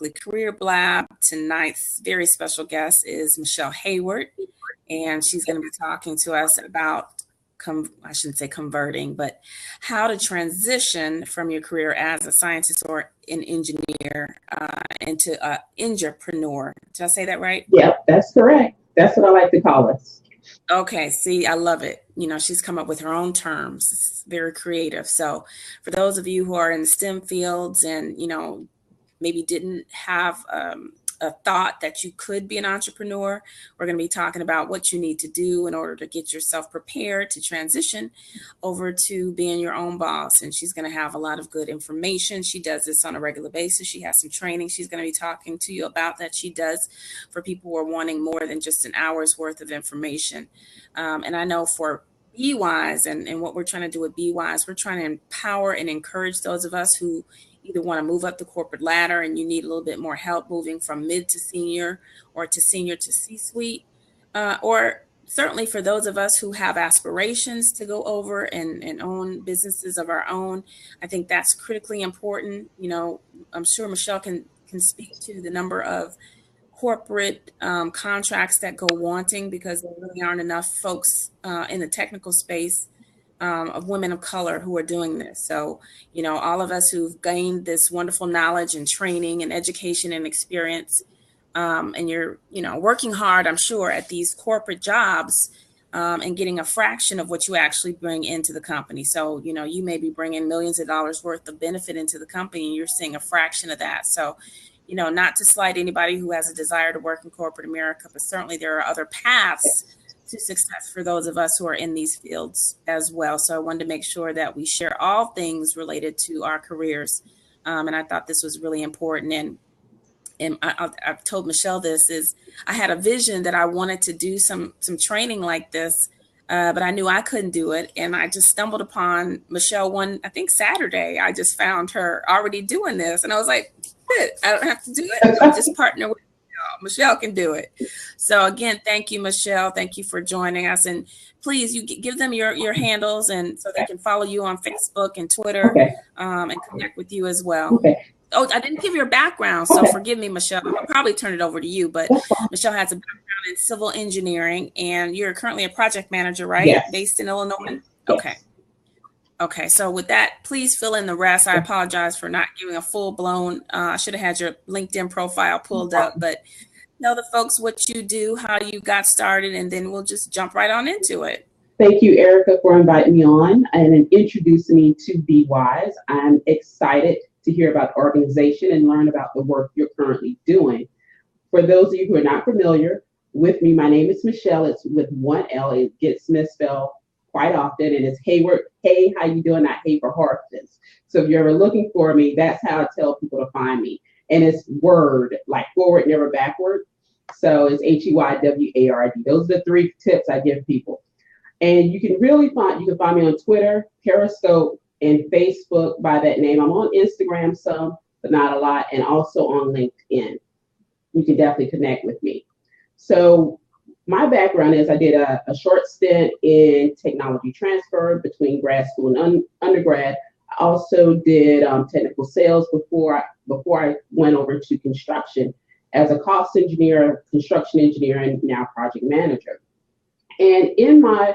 weekly career blab. Tonight's very special guest is Michelle Hayward, and she's going to be talking to us about, I shouldn't say converting, but how to transition from your career as a scientist or an engineer into an Engipreneur. Did I say that right? Yep, that's correct. That's what I like to call us. Okay, see, I love it. You know, she's come up with her own terms. It's very creative. So for those of you who are in the STEM fields and, you know, maybe didn't have a thought that you could be an entrepreneur, we're going to be talking about what you need to do in order to get yourself prepared to transition over to being your own boss. And she's going to have a lot of good information. She does this on a regular basis. She has some training she's going to be talking to you about that she does for people who are wanting more than just an hour's worth of information. And I know for BWISE and what we're trying to do with BWISE, we're trying to empower and encourage those of us who either want to move up the corporate ladder and you need a little bit more help moving from mid to senior or to senior to C-suite, or certainly for those of us who have aspirations to go over and own businesses of our own. I think that's critically important. You know, I'm sure Michelle can speak to the number of corporate contracts that go wanting because there really aren't enough folks in the technical space of women of color who are doing this. So, you know, all of us who've gained this wonderful knowledge and training and education and experience, and you're, you know, working hard, I'm sure, at these corporate jobs and getting a fraction of what you actually bring into the company. So, you know, you may be bringing millions of dollars worth of benefit into the company and you're seeing a fraction of that. So, you know, not to slight anybody who has a desire to work in corporate America, but certainly there are other paths to success for those of us who are in these fields as well. So I wanted to make sure that we share all things related to our careers. And I thought this was really important. And I've told Michelle this is I had a vision that I wanted to do some training like this, but I knew I couldn't do it. And I just stumbled upon Michelle I think Saturday, I just found her already doing this. And I was like, good, I don't have to do it. I'll just partner with Michelle can do it. So again, thank you, Michelle. Thank you for joining us. And please, you give them your handles and so they can follow you on Facebook and Twitter and connect with you as well. Okay. Oh, I didn't give your background, so forgive me, Michelle. I'll probably turn it over to you, but Michelle has a background in civil engineering and you're currently a project manager, right? Yes. Based in Illinois? Yes. Okay. Okay, so with that, please fill in the rest. I apologize for not giving a full-blown, I should have had your LinkedIn profile pulled up, but tell the folks what you do, how you got started, and then we'll just jump right on into it. Thank you, Erica, for inviting me on and introducing me to BWISE. I'm excited to hear about the organization and learn about the work you're currently doing. For those of you who are not familiar with me, my name is Michelle. It's with one L. It gets misspelled quite often, and it's Hayward. Hey, how you doing? Not Hay for Horses. So if you're ever looking for me, that's how I tell people to find me. And it's word, like forward, never backward. So it's Heyward. Those are the 3 tips I give people. And you can find me on Twitter, Periscope, and Facebook by that name. I'm on Instagram some, but not a lot, and also on LinkedIn. You can definitely connect with me. So my background is I did a short stint in technology transfer between grad school and undergrad. I also did technical sales before I went over to construction as a cost engineer, construction engineer, and now project manager. And in my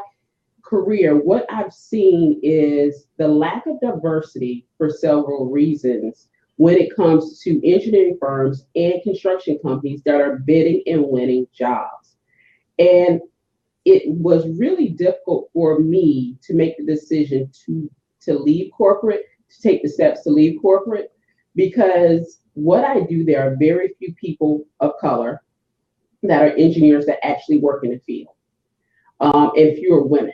career, what I've seen is the lack of diversity for several reasons when it comes to engineering firms and construction companies that are bidding and winning jobs. And it was really difficult for me to make the decision to leave corporate, to take the steps to leave corporate, because what I do, there are very few people of color that are engineers that actually work in the field, and fewer women.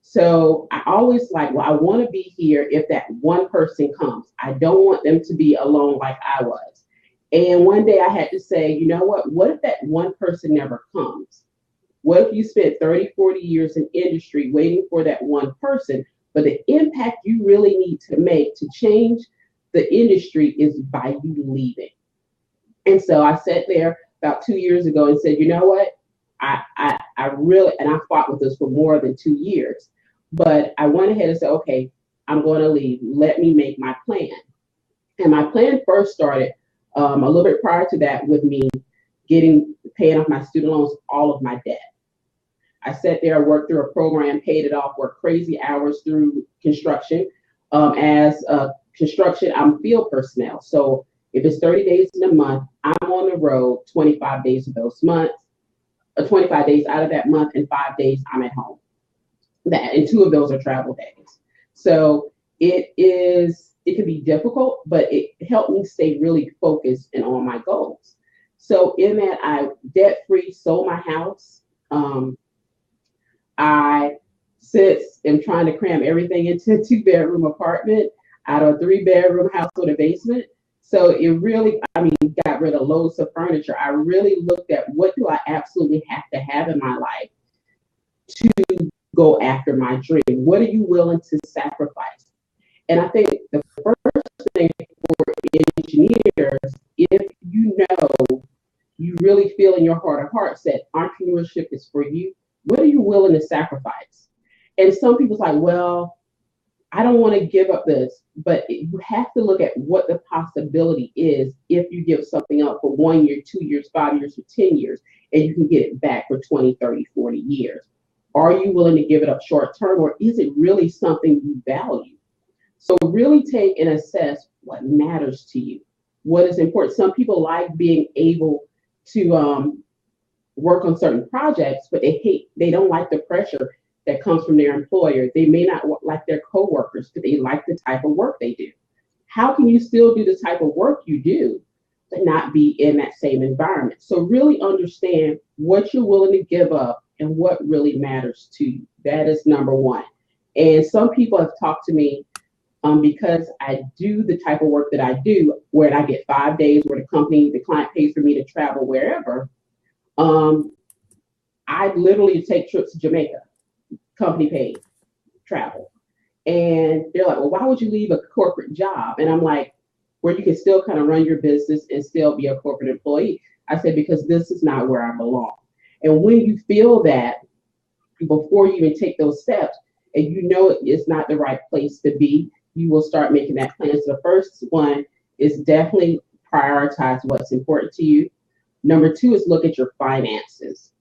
So I always I want to be here if that one person comes. I don't want them to be alone like I was. And one day I had to say, you know what if that one person never comes? What if you spent 30, 40 years in industry waiting for that one person, but the impact you really need to make to change the industry is by you leaving? And so I sat there about 2 years ago and said, you know what? I really, and I fought with this for more than 2 years, but I went ahead and said, okay, I'm going to leave. Let me make my plan. And my plan first started A little bit prior to that, with me paying off my student loans, all of my debt. I sat there, worked through a program, paid it off, worked crazy hours through construction. As construction, I'm field personnel. So if it's 30 days in a month, I'm on the road 25 days of those months, 25 days out of that month, and 5 days I'm at home. And 2 of those are travel days. So it can be difficult, but it helped me stay really focused and on my goals. So in that, I debt-free sold my house. I am trying to cram everything into a 2-bedroom apartment out of a 3-bedroom house with a basement. So it really, got rid of loads of furniture. I really looked at what do I absolutely have to have in my life to go after my dream. What are you willing to sacrifice? And I think the first thing for engineers, if you know, you really feel in your heart of hearts that entrepreneurship is for you, what are you willing to sacrifice? And some people's like, well, I don't want to give up this, but you have to look at what the possibility is if you give something up for 1 year, 2 years, 5 years, or 10 years, and you can get it back for 20, 30, 40 years. Are you willing to give it up short term, or is it really something you value? So really take and assess what matters to you, what is important. Some people like being able to work on certain projects, but they don't like the pressure that comes from their employer. They may not like their coworkers, but they like the type of work they do. How can you still do the type of work you do, but not be in that same environment? So really understand what you're willing to give up and what really matters to you. That is number one. And some people have talked to me because I do the type of work that I do, where I get 5 days where the client pays for me to travel wherever. I literally take trips to Jamaica, company paid travel. And they're like, well, why would you leave a corporate job? And I'm like, where you can still kind of run your business and still be a corporate employee. I said, because this is not where I belong. And when you feel that, before you even take those steps, and you know it's not the right place to be, you will start making that plan. So the first one is definitely prioritize what's important to you. Number 2 is look at your finances.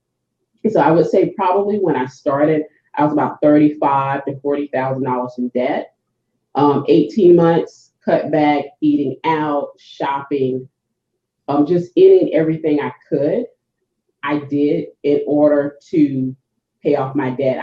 So I would say probably when I started, I was about $35,000 to $40,000 in debt. 18 months, cut back, eating out, shopping, just eating everything I could. I did in order to pay off my debt.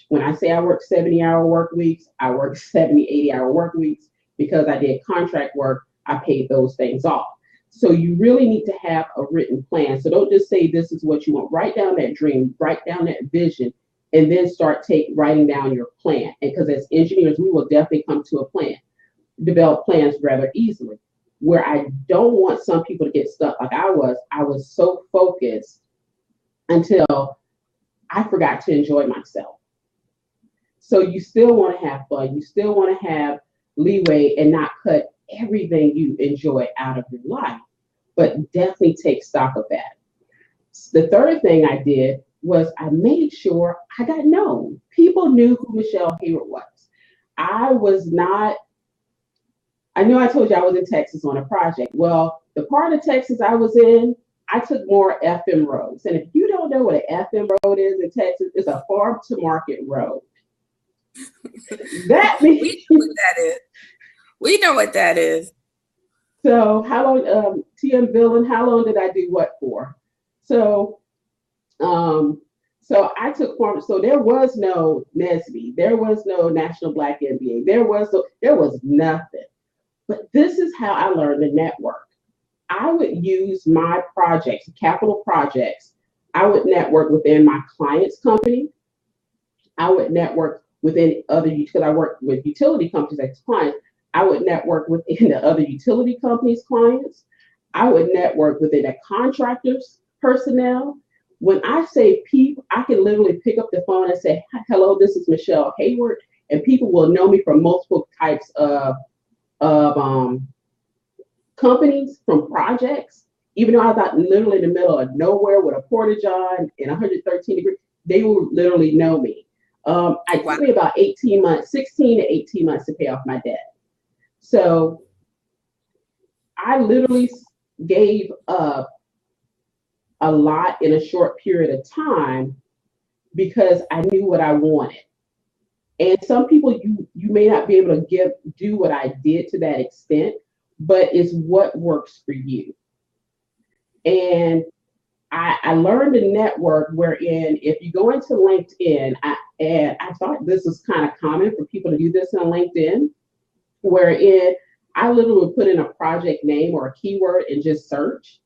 When I say I work 70-hour work weeks, I work 70, 80-hour work weeks because I did contract work. I paid those things off. So you really need to have a written plan. So don't just say this is what you want. Write down that dream, write down that vision, and then start writing down your plan. And because as engineers, we will definitely come to a plan, develop plans rather easily. Where I don't want some people to get stuck like I was so focused until I forgot to enjoy myself. So you still want to have fun. You still want to have leeway and not cut everything you enjoy out of your life, but definitely take stock of that. The third thing I did was I made sure I got known. People knew who Michelle Hayward was. I knew I told you I was in Texas on a project. Well, the part of Texas I was in, I took more FM roads. And if you don't know what an FM road is in Texas, it's a farm to market road. That means we know what that is. We know what that is. So how long, TM Villain, how long did I do what for? So I took farm. So there was no NSBE. There was no National Black MBA. There was nothing. But this is how I learned to network. I would use my projects, capital projects. I would network within my client's company. I would network within other, because I work with utility companies as clients. I would network within the other utility companies' clients. I would network within the contractors' personnel. When I say people, I can literally pick up the phone and say, hello, this is Michelle Hayward, and people will know me from multiple types of companies, from projects. Even though I was out literally in the middle of nowhere with a porta-john and 113 degrees, they will literally know me. It took me about 18 months, 16 to 18 months to pay off my debt. So I literally gave up a lot in a short period of time because I knew what I wanted. And some people, you may not be able to do what I did to that extent, but it's what works for you. And I learned a network wherein if you go into LinkedIn, and I thought this was kind of common for people to do this on LinkedIn, wherein I literally would put in a project name or a keyword and just search.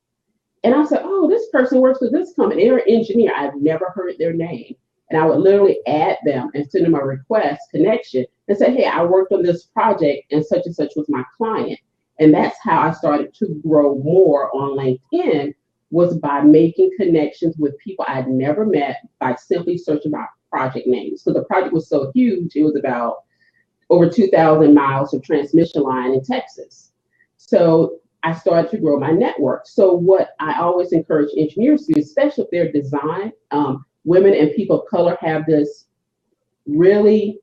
And I said, oh, this person works for this company. They're an engineer. I've never heard their name. And I would literally add them and send them a request connection and say, hey, I worked on this project and such was my client. And that's how I started to grow more on LinkedIn, was by making connections with people I'd never met by simply searching about project names. So the project was so huge, it was about over 2,000 miles of transmission line in Texas. So I started to grow my network. So what I always encourage engineers to do, especially if they're design, women and people of color have this really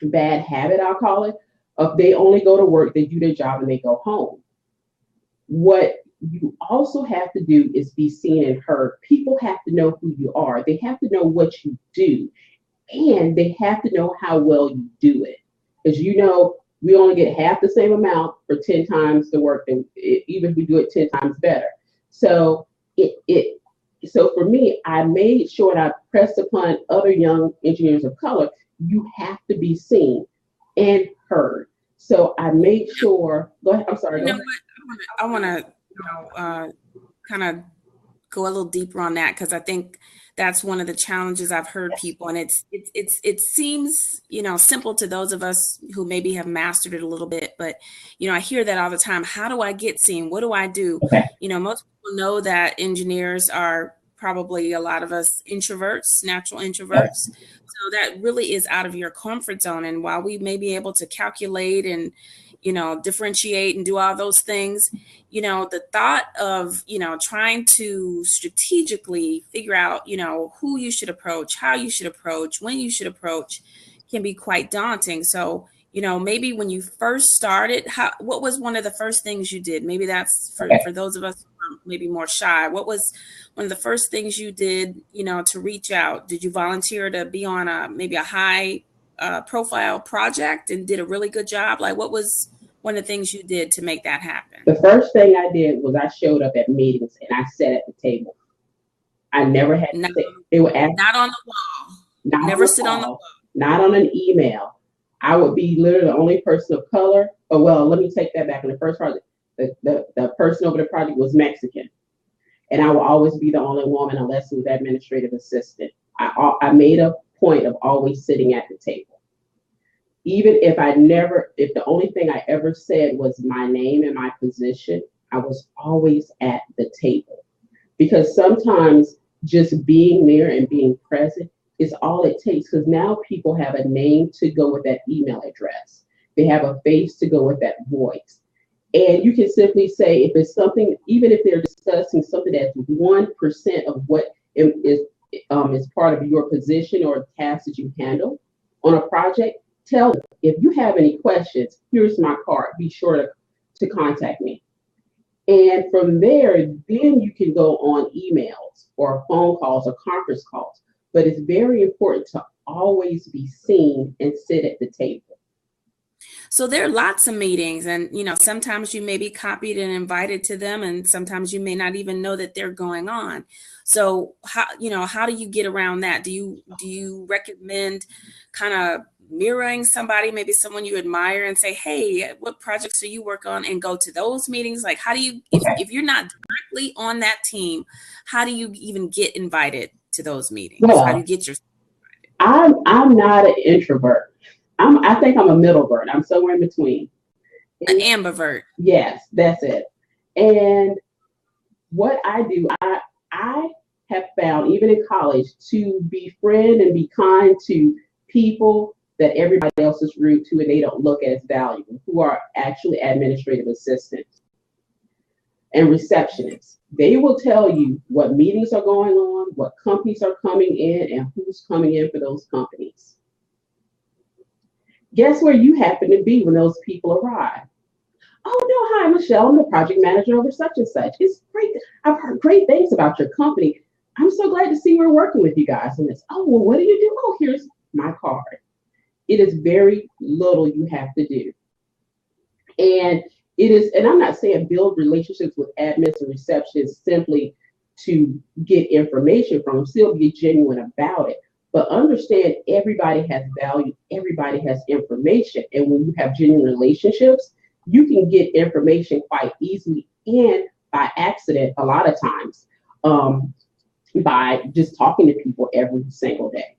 bad habit, I'll call it, of they only go to work, they do their job, and they go home. What you also have to do is be seen and heard. People have to know who you are. They have to know what you do, and they have to know how well you do it. Because we only get half the same amount for 10 times the work, and even if we do it 10 times better. So so for me, I made sure that I pressed upon other young engineers of color, you have to be seen and heard. So I made sure, go ahead, I'm sorry. You know what? I want to kind of go a little deeper on that, because I think that's one of the challenges I've heard people, and it seems, simple to those of us who maybe have mastered it a little bit, but, I hear that all the time. How do I get seen? What do I do? Okay. Most people know that engineers are probably, a lot of us, introverts, natural introverts. So that really is out of your comfort zone. And while we may be able to calculate and, differentiate and do all those things, the thought of, trying to strategically figure out, who you should approach, how you should approach, when you should approach, can be quite daunting. So, maybe when you first started, what was one of the first things you did? Maybe that's for those of us who are maybe more shy. What was one of the first things you did, to reach out? Did you volunteer to be on maybe a high profile project and did a really good job? Like, what was one of the things you did to make that happen? The first thing I did was I showed up at meetings and I sat at the table. I never had to sit. They were not on the wall. Never sit on the wall. Not on an email. I would be literally the only person of color. Oh, well, let me take that back. In the first project, the person over the project was Mexican. And I will always be the only woman unless it was administrative assistant. I made a point of always sitting at the table. Even if the only thing I ever said was my name and my position, I was always at the table. Because sometimes just being there and being present is all it takes, because now people have a name to go with that email address. They have a face to go with that voice. And you can simply say, if it's something, even if they're discussing something that's 1% of what is part of your position or task that you handle on a project, tell them, if you have any questions, here's my card. Be sure to contact me. And from there, then you can go on emails or phone calls or conference calls. But it's very important to always be seen and sit at the table. So there are lots of meetings, and sometimes you may be copied and invited to them, and sometimes you may not even know that they're going on. So how do you get around that? Do you recommend kind of mirroring somebody, maybe someone you admire, and say, hey, what projects do you work on, and go to those meetings? Like, how do you, if you're not directly on that team, how do you even get invited to those meetings? Well, how do you get your? I'm not an introvert. I think I'm a middlebird. I'm somewhere in between. An ambivert. Yes, that's it. And what I do, I have found, even in college, to befriend and be kind to people that everybody else is rude to and they don't look at as valuable, who are actually administrative assistants and receptionists. They will tell you what meetings are going on, what companies are coming in, and who's coming in for those companies. Guess where you happen to be when those people arrive? Oh no, hi Michelle, I'm the project manager over such and such. It's great. I've heard great things about your company. I'm so glad to see we're working with you guys. And it's, oh, well, what do you do? Oh, here's my card. It is very little you have to do. And it is, and I'm not saying build relationships with admins and receptionists simply to get information from them, still be genuine about it. But understand everybody has value, everybody has information. And when you have genuine relationships, you can get information quite easily and by accident a lot of times by just talking to people every single day.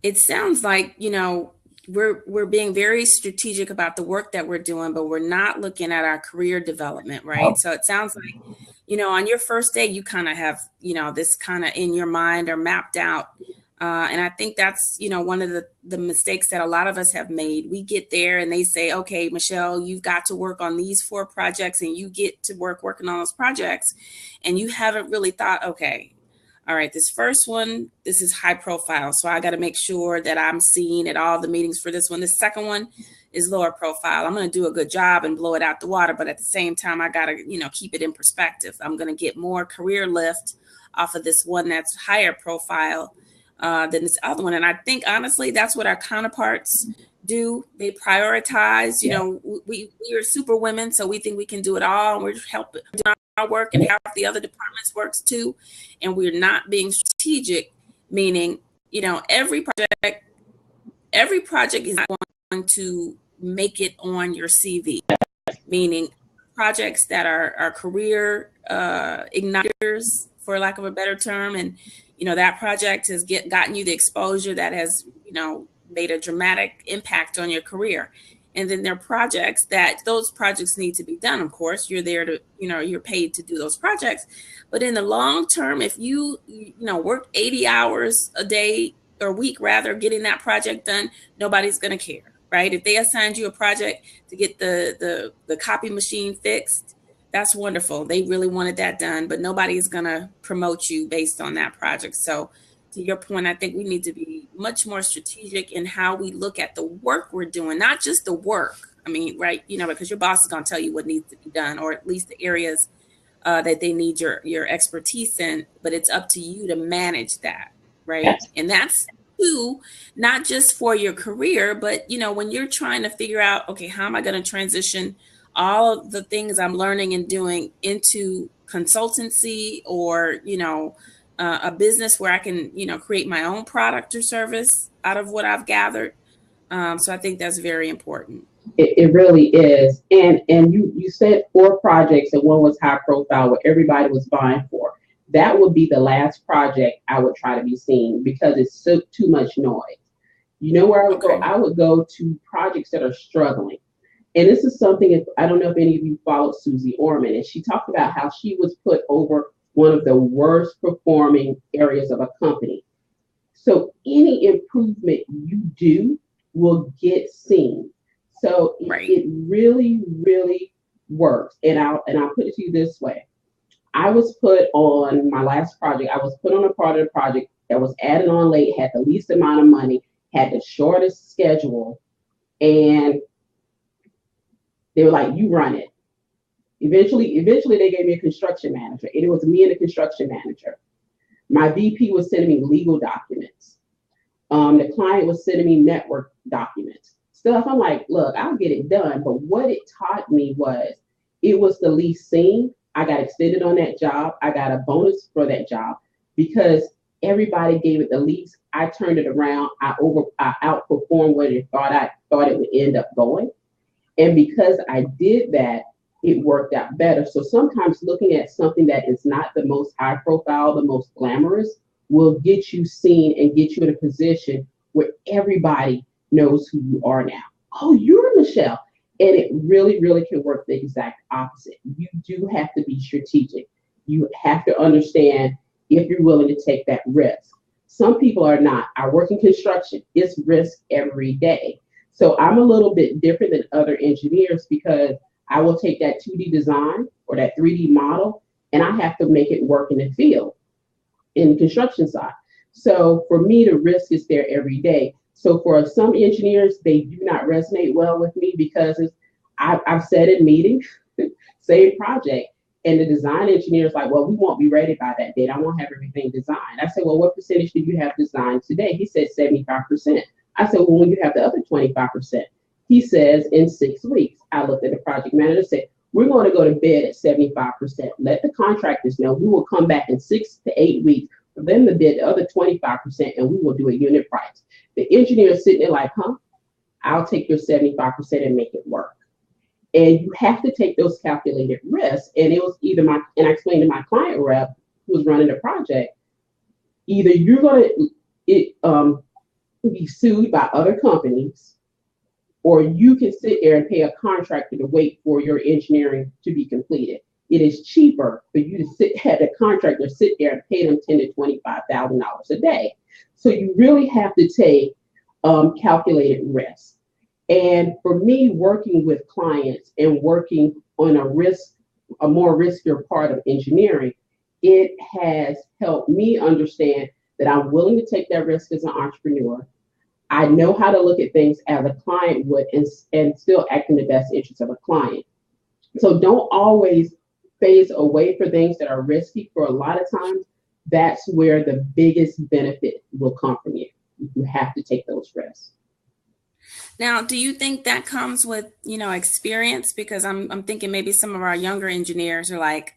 It sounds like, we're being very strategic about the work that we're doing, but we're not looking at our career development, right? So it sounds like, on your first day, you kind of have, this kind of in your mind or mapped out. And I think that's, one of the mistakes that a lot of us have made. We get there and they say, okay, Michelle, you've got to work on these 4 projects, and you get to working on those projects. And you haven't really thought, okay, all right, this first one, this is high profile. So I got to make sure that I'm seen at all the meetings for this one. The second one is lower profile. I'm going to do a good job and blow it out the water. But at the same time, I got to, keep it in perspective. I'm going to get more career lift off of this one that's higher profile than this other one. And I think, honestly, that's what our counterparts do. They prioritize, we are super women, so we think we can do it all. And we're helping do our work, and half the other departments works too. And we're not being strategic, meaning, every project is not going to make it on your CV, meaning projects that are career igniters, for lack of a better term. And, that project has gotten you the exposure that has, made a dramatic impact on your career. And then there are projects those projects need to be done. Of course, you're there to, you're paid to do those projects. But in the long term, if you work 80 hours a day or week, rather, getting that project done, nobody's going to care, right? If they assigned you a project to get the copy machine fixed, that's wonderful. They really wanted that done, but nobody is going to promote you based on that project. So to your point, I think we need to be much more strategic in how we look at the work we're doing, not just the work. I mean, right, because your boss is going to tell you what needs to be done, or at least the areas that they need your expertise in, but it's up to you to manage that, right? Yes. And that's too, not just for your career, but, when you're trying to figure out, okay, how am I going to transition all of the things I'm learning and doing into consultancy or, a business where I can, create my own product or service out of what I've gathered. So I think that's very important. It really is. And you said 4 projects and one was high profile where everybody was vying for. That would be the last project I would try to be seen because it's so too much noise. You know where I would go? I would go to projects that are struggling. And this is something, I don't know if any of you followed Susie Orman, and she talked about how she was put over one of the worst performing areas of a company. So any improvement you do will get seen. So right. It really, really works. And I'll put it to you this way. I was put on my last project. I was put on a part of the project that was added on late, had the least amount of money, had the shortest schedule, and they were like, you run it. Eventually they gave me a construction manager, and it was me and the construction manager. My VP was sending me legal documents. The client was sending me network documents. Stuff I'm like, look, I'll get it done. But what it taught me was it was the least seen. I got extended on that job. I got a bonus for that job because everybody gave it the least. I turned it around. I outperformed what I thought it would end up going. And because I did that, it worked out better. So sometimes looking at something that is not the most high profile, the most glamorous, will get you seen and get you in a position where everybody knows who you are now. Oh, you're Michelle. And it really, really can work the exact opposite. You do have to be strategic. You have to understand if you're willing to take that risk. Some people are not. I work in construction. It's risk every day. So I'm a little bit different than other engineers because I will take that 2D design or that 3D model, and I have to make it work in the field, in the construction side. So for me, the risk is there every day. So for some engineers, they do not resonate well with me because I've said in meetings, same project, and the design engineer is like, well, we won't be ready by that date. I won't have everything designed. I said, well, what percentage do you have designed today? He said 75%. I said, well, when you have the other 25%? He says in 6 weeks. I looked at the project manager and said, we're going to go to bed at 75%. Let the contractors know. We will come back in 6 to 8 weeks for them to bid the other 25%, and we will do a unit price. The engineer is sitting there like, huh? I'll take your 75% and make it work. And you have to take those calculated risks. And it was either and I explained to my client rep who was running the project, either you're going to be sued by other companies, or you can sit there and pay a contractor to wait for your engineering to be completed. It is cheaper for you to have a contractor sit there and pay them $10,000 to $25,000 a day. So you really have to take calculated risks. And for me, working with clients and working on a more riskier part of engineering, it has helped me understand that I'm willing to take that risk as an entrepreneur. I know how to look at things as a client would and still act in the best interest of a client. So don't always phase away for things that are risky. For a lot of times, that's where the biggest benefit will come from you. You have to take those risks. Now, do you think that comes with, experience? Because I'm thinking maybe some of our younger engineers are like,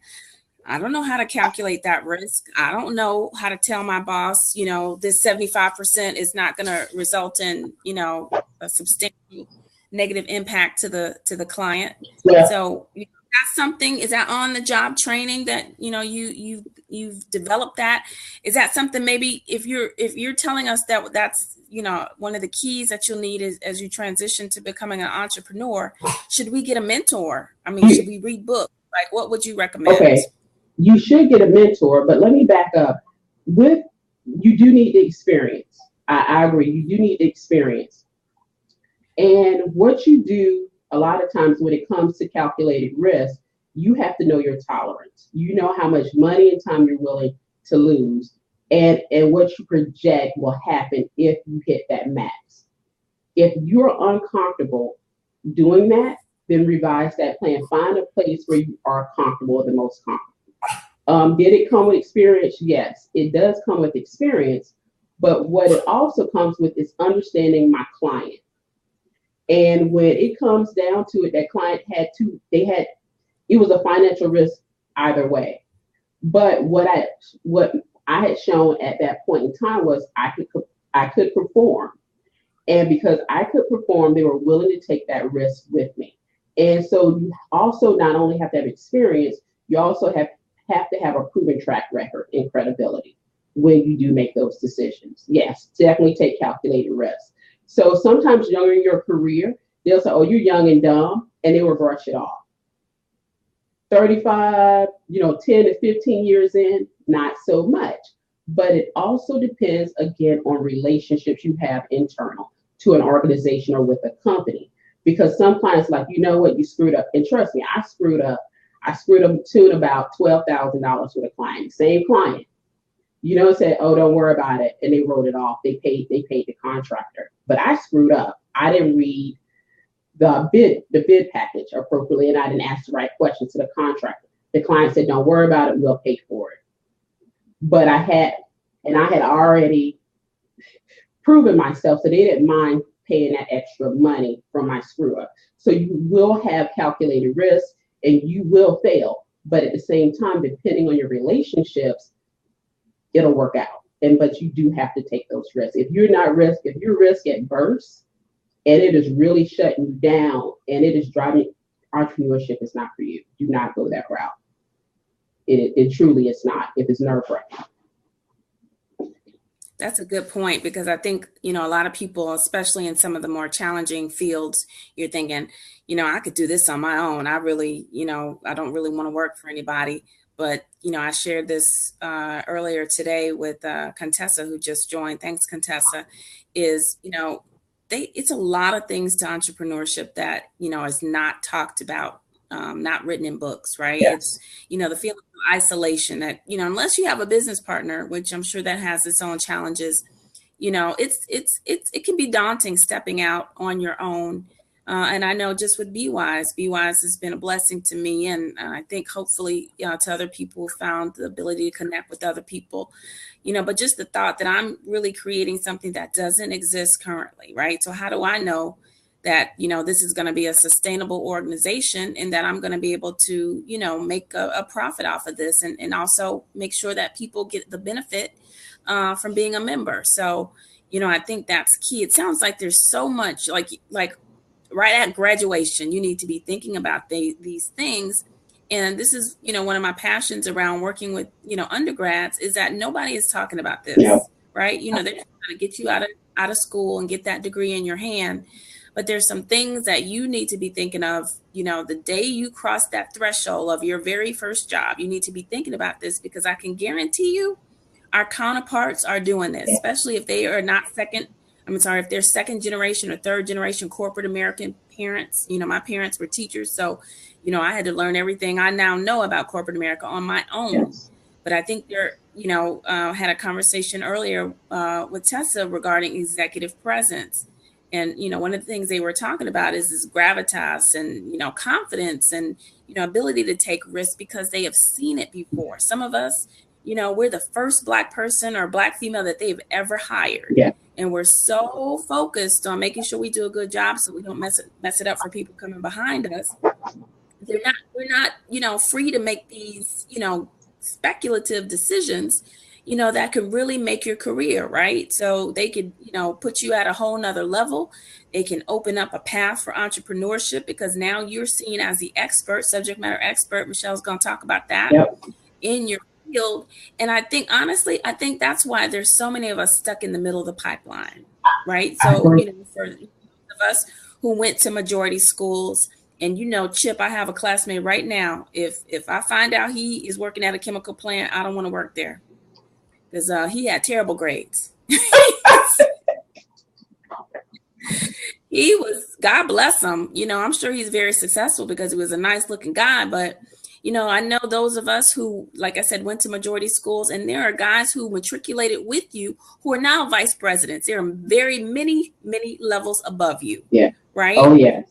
I don't know how to calculate that risk. I don't know how to tell my boss, this 75% is not going to result in, a substantial negative impact to the client. Yeah. So that's something, is that on the job training that, you've developed that? Is that something maybe if you're telling us that that's, one of the keys that you'll need is as you transition to becoming an entrepreneur, should we get a mentor? I mean, should we read books? Like, what would you recommend? Okay. You should get a mentor, but let me back up. You do need the experience. I agree. You do need the experience. And what you do a lot of times when it comes to calculated risk, you have to know your tolerance. You know how much money and time you're willing to lose, and what you project will happen if you hit that max. If you're uncomfortable doing that, then revise that plan. Find a place where you are comfortable, the most comfortable. Did it come with experience? Yes, it does come with experience. But what it also comes with is understanding my client. And when it comes down to it, that client it was a financial risk either way. But what I had shown at that point in time was I could perform. And because I could perform, they were willing to take that risk with me. And so you also not only have to have experience, you also have to have a proven track record and credibility when you do make those decisions. Yes, definitely take calculated risks. So sometimes younger in your career, they'll say, oh, you're young and dumb, and they will brush it off. 35, 10 to 15 years in, not so much. But it also depends, again, on relationships you have internal to an organization or with a company. Because some clients like, you know what, you screwed up. And trust me, I screwed up to about $12,000 with a client, same client. Said, oh, don't worry about it. And they wrote it off. They paid the contractor. But I screwed up. I didn't read the bid package appropriately, and I didn't ask the right questions to the contractor. The client said, don't worry about it, we'll pay for it. But I had already proven myself, so they didn't mind paying that extra money from my screw up. So you will have calculated risk and you will fail. But at the same time, depending on your relationships, it'll work out. But you do have to take those risks. If you're risk adverse and it is really shutting you down and it is driving, entrepreneurship is not for you. Do not go that route. It truly is not, if it's nerve-wracking. That's a good point, because I think, a lot of people, especially in some of the more challenging fields, you're thinking, I could do this on my own. I really, I don't really want to work for anybody. But, I shared this earlier today with Contessa, who just joined. Thanks, Contessa. Is, it's a lot of things to entrepreneurship that, is not talked about, not written in books, right? Yeah. It's, the feeling of isolation that, unless you have a business partner, which I'm sure that has its own challenges, it can be daunting stepping out on your own And I know just with BWISE has been a blessing to me, and I think hopefully to other people who found the ability to connect with other people, but just the thought that I'm really creating something that doesn't exist currently, right? So how do I know that, this is going to be a sustainable organization and that I'm going to be able to, make a profit off of this and also make sure that people get the benefit from being a member. So, I think that's key. It sounds like there's so much like right at graduation, you need to be thinking about these things. And this is, one of my passions around working with, undergrads is that nobody is talking about this, right? They're just trying to get you out of school and get that degree in your hand. But there's some things that you need to be thinking of, the day you cross that threshold of your very first job, you need to be thinking about this, because I can guarantee you our counterparts are doing this, especially if they are not if they're second generation or third generation corporate American parents. My parents were teachers. So, I had to learn everything I now know about corporate America on my own. Yes. But I think had a conversation earlier with Tessa regarding executive presence. And, one of the things they were talking about is this gravitas and, confidence and, ability to take risks because they have seen it before. Some of us, we're the first Black person or Black female that they've ever hired. Yeah. And we're so focused on making sure we do a good job so we don't mess it up for people coming behind us. We're not, free to make these, speculative decisions, that could really make your career, right? So they could, put you at a whole nother level. They can open up a path for entrepreneurship because now you're seen as the expert, subject matter expert. Michelle's going to talk about that in your field. And I think, honestly, that's why there's so many of us stuck in the middle of the pipeline, right? So, for those of us who went to majority schools, and Chip, I have a classmate right now. If I find out he is working at a chemical plant, I don't want to work there because he had terrible grades. He was, God bless him. I'm sure he's very successful because he was a nice looking guy. But, I know those of us who, like I said, went to majority schools, and there are guys who matriculated with you who are now vice presidents. There are very many, many levels above you. Yeah. Right. Oh, yeah.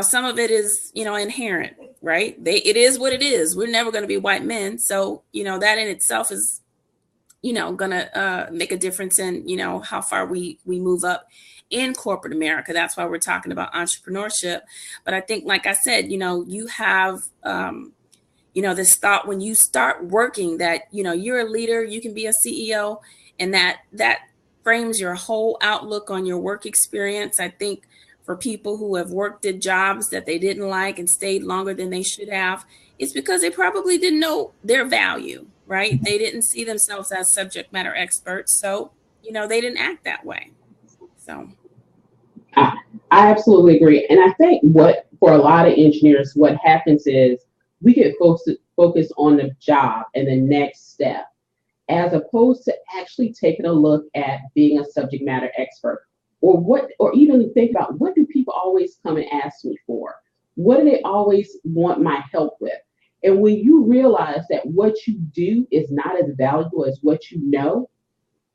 Some of it is, inherent, right? It is what it is. We're never going to be white men. So, that in itself is, going to make a difference in, how far we move up in corporate America. That's why we're talking about entrepreneurship. But I think, like I said, you have, this thought when you start working that, you're a leader, you can be a CEO, and that frames your whole outlook on your work experience. I think for people who have worked at jobs that they didn't like and stayed longer than they should have, it's because they probably didn't know their value, right? They didn't see themselves as subject matter experts. So, they didn't act that way. So I absolutely agree. And I think for a lot of engineers, what happens is we get focused on the job and the next step, as opposed to actually taking a look at being a subject matter expert. Or even think about, what do people always come and ask me for? What do they always want my help with? And when you realize that what you do is not as valuable as what you know,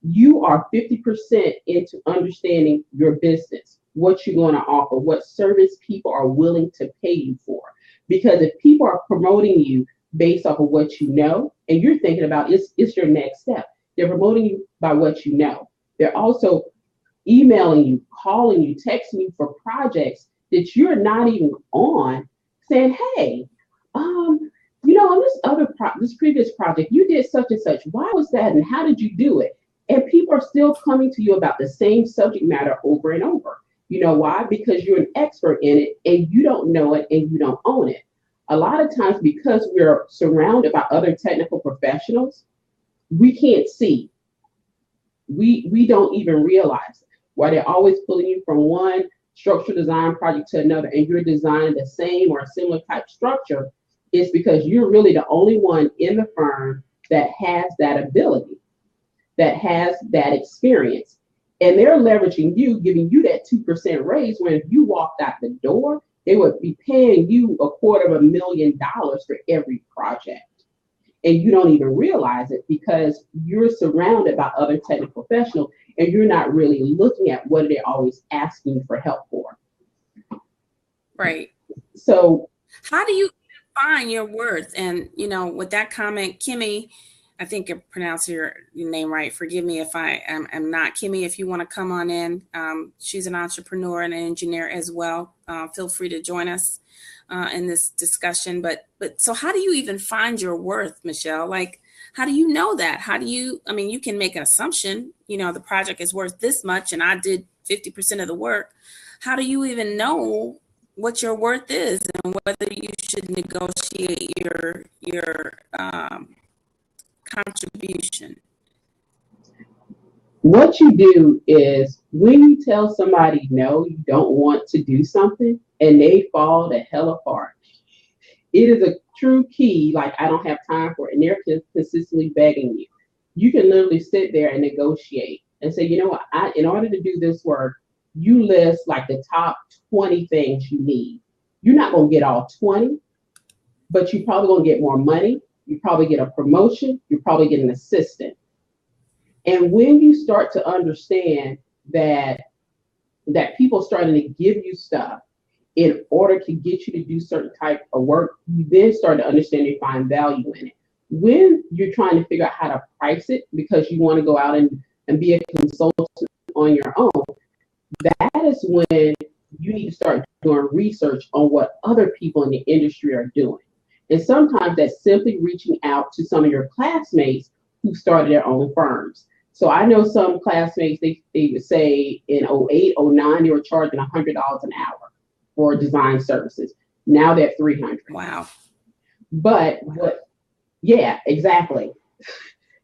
you are 50% into understanding your business, what you're going to offer, what service people are willing to pay you for. Because if people are promoting you based off of what you know, and you're thinking about it's your next step, they're promoting you by what you know. They're also emailing you, calling you, texting you for projects that you're not even on, saying, hey, on this previous project, you did such and such. Why was that? And how did you do it? And people are still coming to you about the same subject matter over and over. You know why? Because you're an expert in it and you don't know it and you don't own it. A lot of times, because we're surrounded by other technical professionals, we can't see. We don't even realize why they're always pulling you from one structural design project to another, and you're designing the same or a similar type structure. Is because you're really the only one in the firm that has that ability, that has that experience. And they're leveraging you, giving you that 2% raise, when if you walked out the door, they would be paying you $250,000 for every project. And you don't even realize it because you're surrounded by other technical professionals and you're not really looking at what they're always asking for help for. Right. So how do you find your worth? And, you know, with that comment, Kimmy, I think I pronounced your name right. Forgive me if I am not. Kimmy, if you want to come on in, she's an entrepreneur and an engineer as well. Feel free to join us in this discussion. But so how do you even find your worth, Michelle? Like, how do you know that? How do you, I mean, you can make an assumption, you know, the project is worth this much and I did 50% of the work. How do you even know what your worth is and whether you should negotiate your contribution? what you do is when you tell somebody no, you don't want to do something and they fall the hell apart. It is a true key, like I don't have time for it, and they're consistently begging you. You can literally sit there and negotiate and say, you know what, in order to do this work, you list like the top 20 things you need. You're not going to get all 20, but you're probably going to get more money. You probably get a promotion. You probably get an assistant. And when you start to understand that people starting to give you stuff in order to get you to do certain type of work, you then start to understand and find value in it. When you're trying to figure out how to price it because you want to go out and be a consultant on your own, that is when you need to start doing research on what other people in the industry are doing. And sometimes that's simply reaching out to some of your classmates who started their own firms. So I know some classmates, they would say in 08, 09, they were charging $100 an hour for design services. Now they're 300. Wow. But yeah, exactly.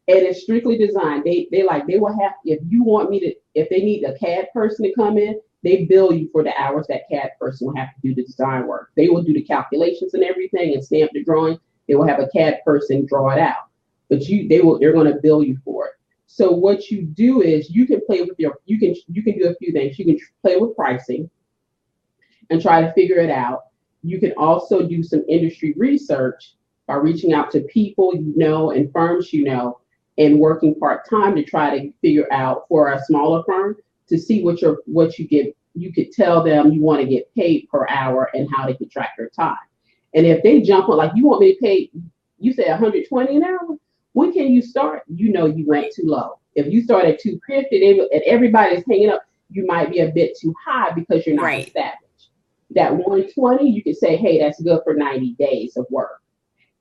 And it's strictly design. They will have, if you want me to, if they need a CAD person to come in, they bill you for the hours that CAD person will have to do the design work. They will do the calculations and everything and stamp the drawing. They will have a CAD person draw it out, but they're going to bill you for it. So what you do is you can play with you can do a few things. You can play with pricing and try to figure it out. You can also do some industry research by reaching out to people you know and firms you know and working part-time to try to figure out for a smaller firm to see what you get. You could tell them you want to get paid per hour and how they can track their time. And if they jump on, like, you want me to pay, you say 120 an hour, when can you start? You know you went too low. If you start at 250 and everybody's hanging up, you might be a bit too high because you're not established. That 120, you could say, hey, that's good for 90 days of work.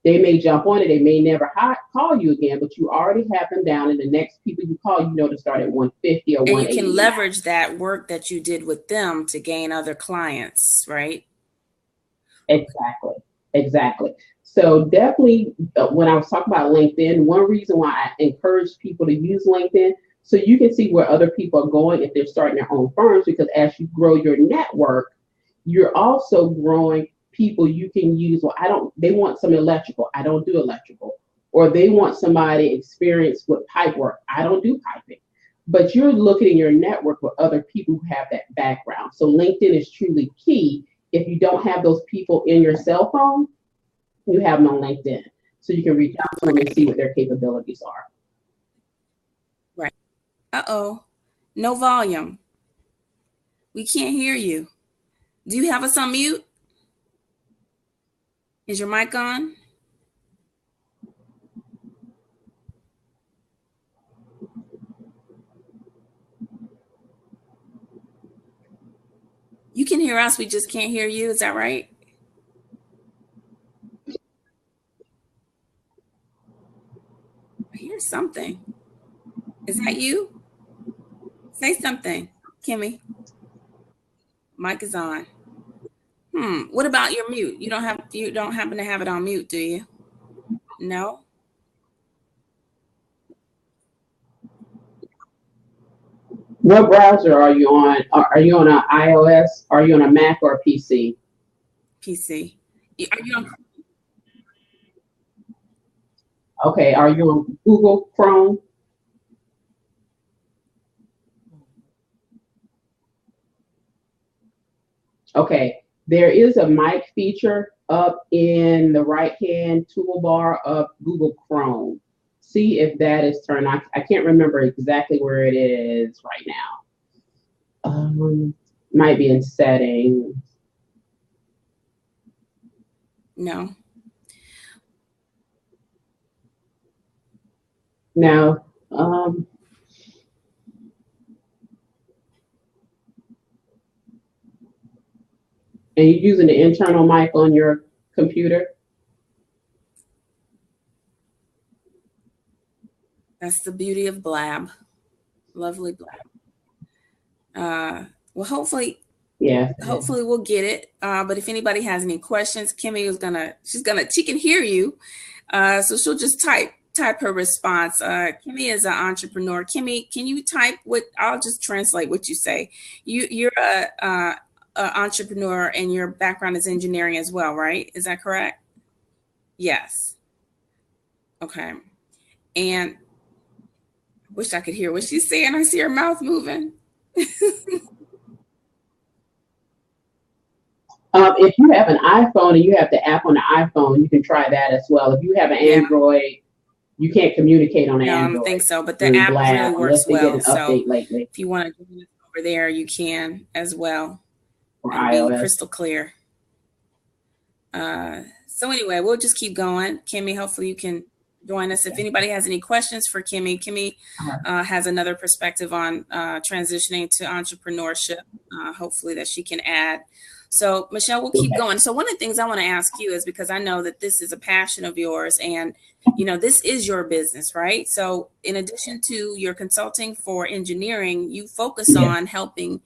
They may jump on it. They may never call you again, but you already have them down. And the next people you call, you know, to start at 150 or 180. And you can leverage that work that you did with them to gain other clients, right? Exactly. So definitely, when I was talking about LinkedIn, one reason why I encourage people to use LinkedIn, so you can see where other people are going if they're starting their own firms, because as you grow your network, you're also growing people you can use. Well, they want some electrical. I don't do electrical. Or they want somebody experienced with pipe work. I don't do piping. But you're looking in your network with other people who have that background. So LinkedIn is truly key. If you don't have those people in your cell phone, you have them on LinkedIn. So you can reach out to them and see what their capabilities are. Right. Uh-oh. No volume. We can't hear you. Do you have us on mute? Is your mic on? You can hear us, we just can't hear you. Is that right? I hear something. Is that you? Say something, Kimmy. Mic is on. What about your mute? You don't happen to have it on mute, do you? No? What browser are you on? Are you on an iOS? Are you on a Mac or a PC? PC. Are you on? Okay, are you on Google Chrome? Okay, there is a mic feature up in the right-hand toolbar of Google Chrome. See if that is turned on. I can't remember exactly where it is right now. Might be in settings. No. Now, and you're using the internal mic on your computer? That's the beauty of Blab. Lovely Blab. Well, hopefully we'll get it. But if anybody has any questions, Kimmy she can hear you. So she'll just type her response. Kimmy is an entrepreneur. Kimmy, can you type I'll just translate what you say. You're a entrepreneur and your background is engineering as well, right? Is that correct? Yes. Okay. And I wish I could hear what she's saying. I see her mouth moving. If you have an iPhone and you have the app on the iPhone, you can try that as well. If you have an Android, you can't communicate on Android. I don't think so, but the app really works well. So if you want to do it over there, you can as well. Or and be crystal clear. So anyway, we'll just keep going. Kimmy, hopefully you can join us. If anybody has any questions for Kimmy, has another perspective on transitioning to entrepreneurship, hopefully that she can add. So Michelle, we'll keep going. So one of the things I want to ask you is, because I know that this is a passion of yours and, this is your business, right? So in addition to your consulting for engineering, you focus on helping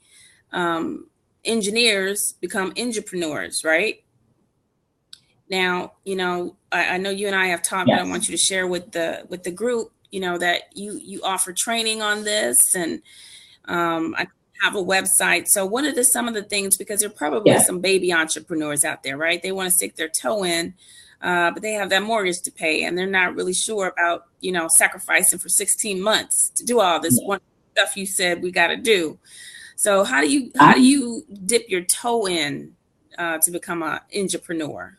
engineers become Engipreneurs, right? Now, I know you and I have talked, but I want you to share with the group, that you offer training on this, and I have a website. So what are some of the things, because there are probably some baby entrepreneurs out there, right? They want to stick their toe in, but they have that mortgage to pay and they're not really sure about, sacrificing for 16 months to do all this one stuff you said we got to do. So how do you dip your toe in to become an entrepreneur?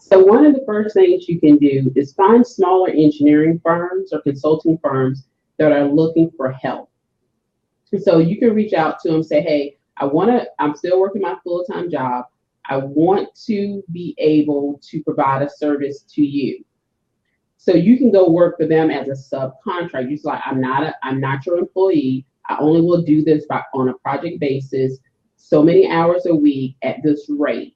So one of the first things you can do is find smaller engineering firms or consulting firms that are looking for help. So you can reach out to them and say, hey, I'm still working my full-time job. I want to be able to provide a service to you. So you can go work for them as a subcontract. You're like, I'm not your employee. I only will do this on a project basis, so many hours a week at this rate.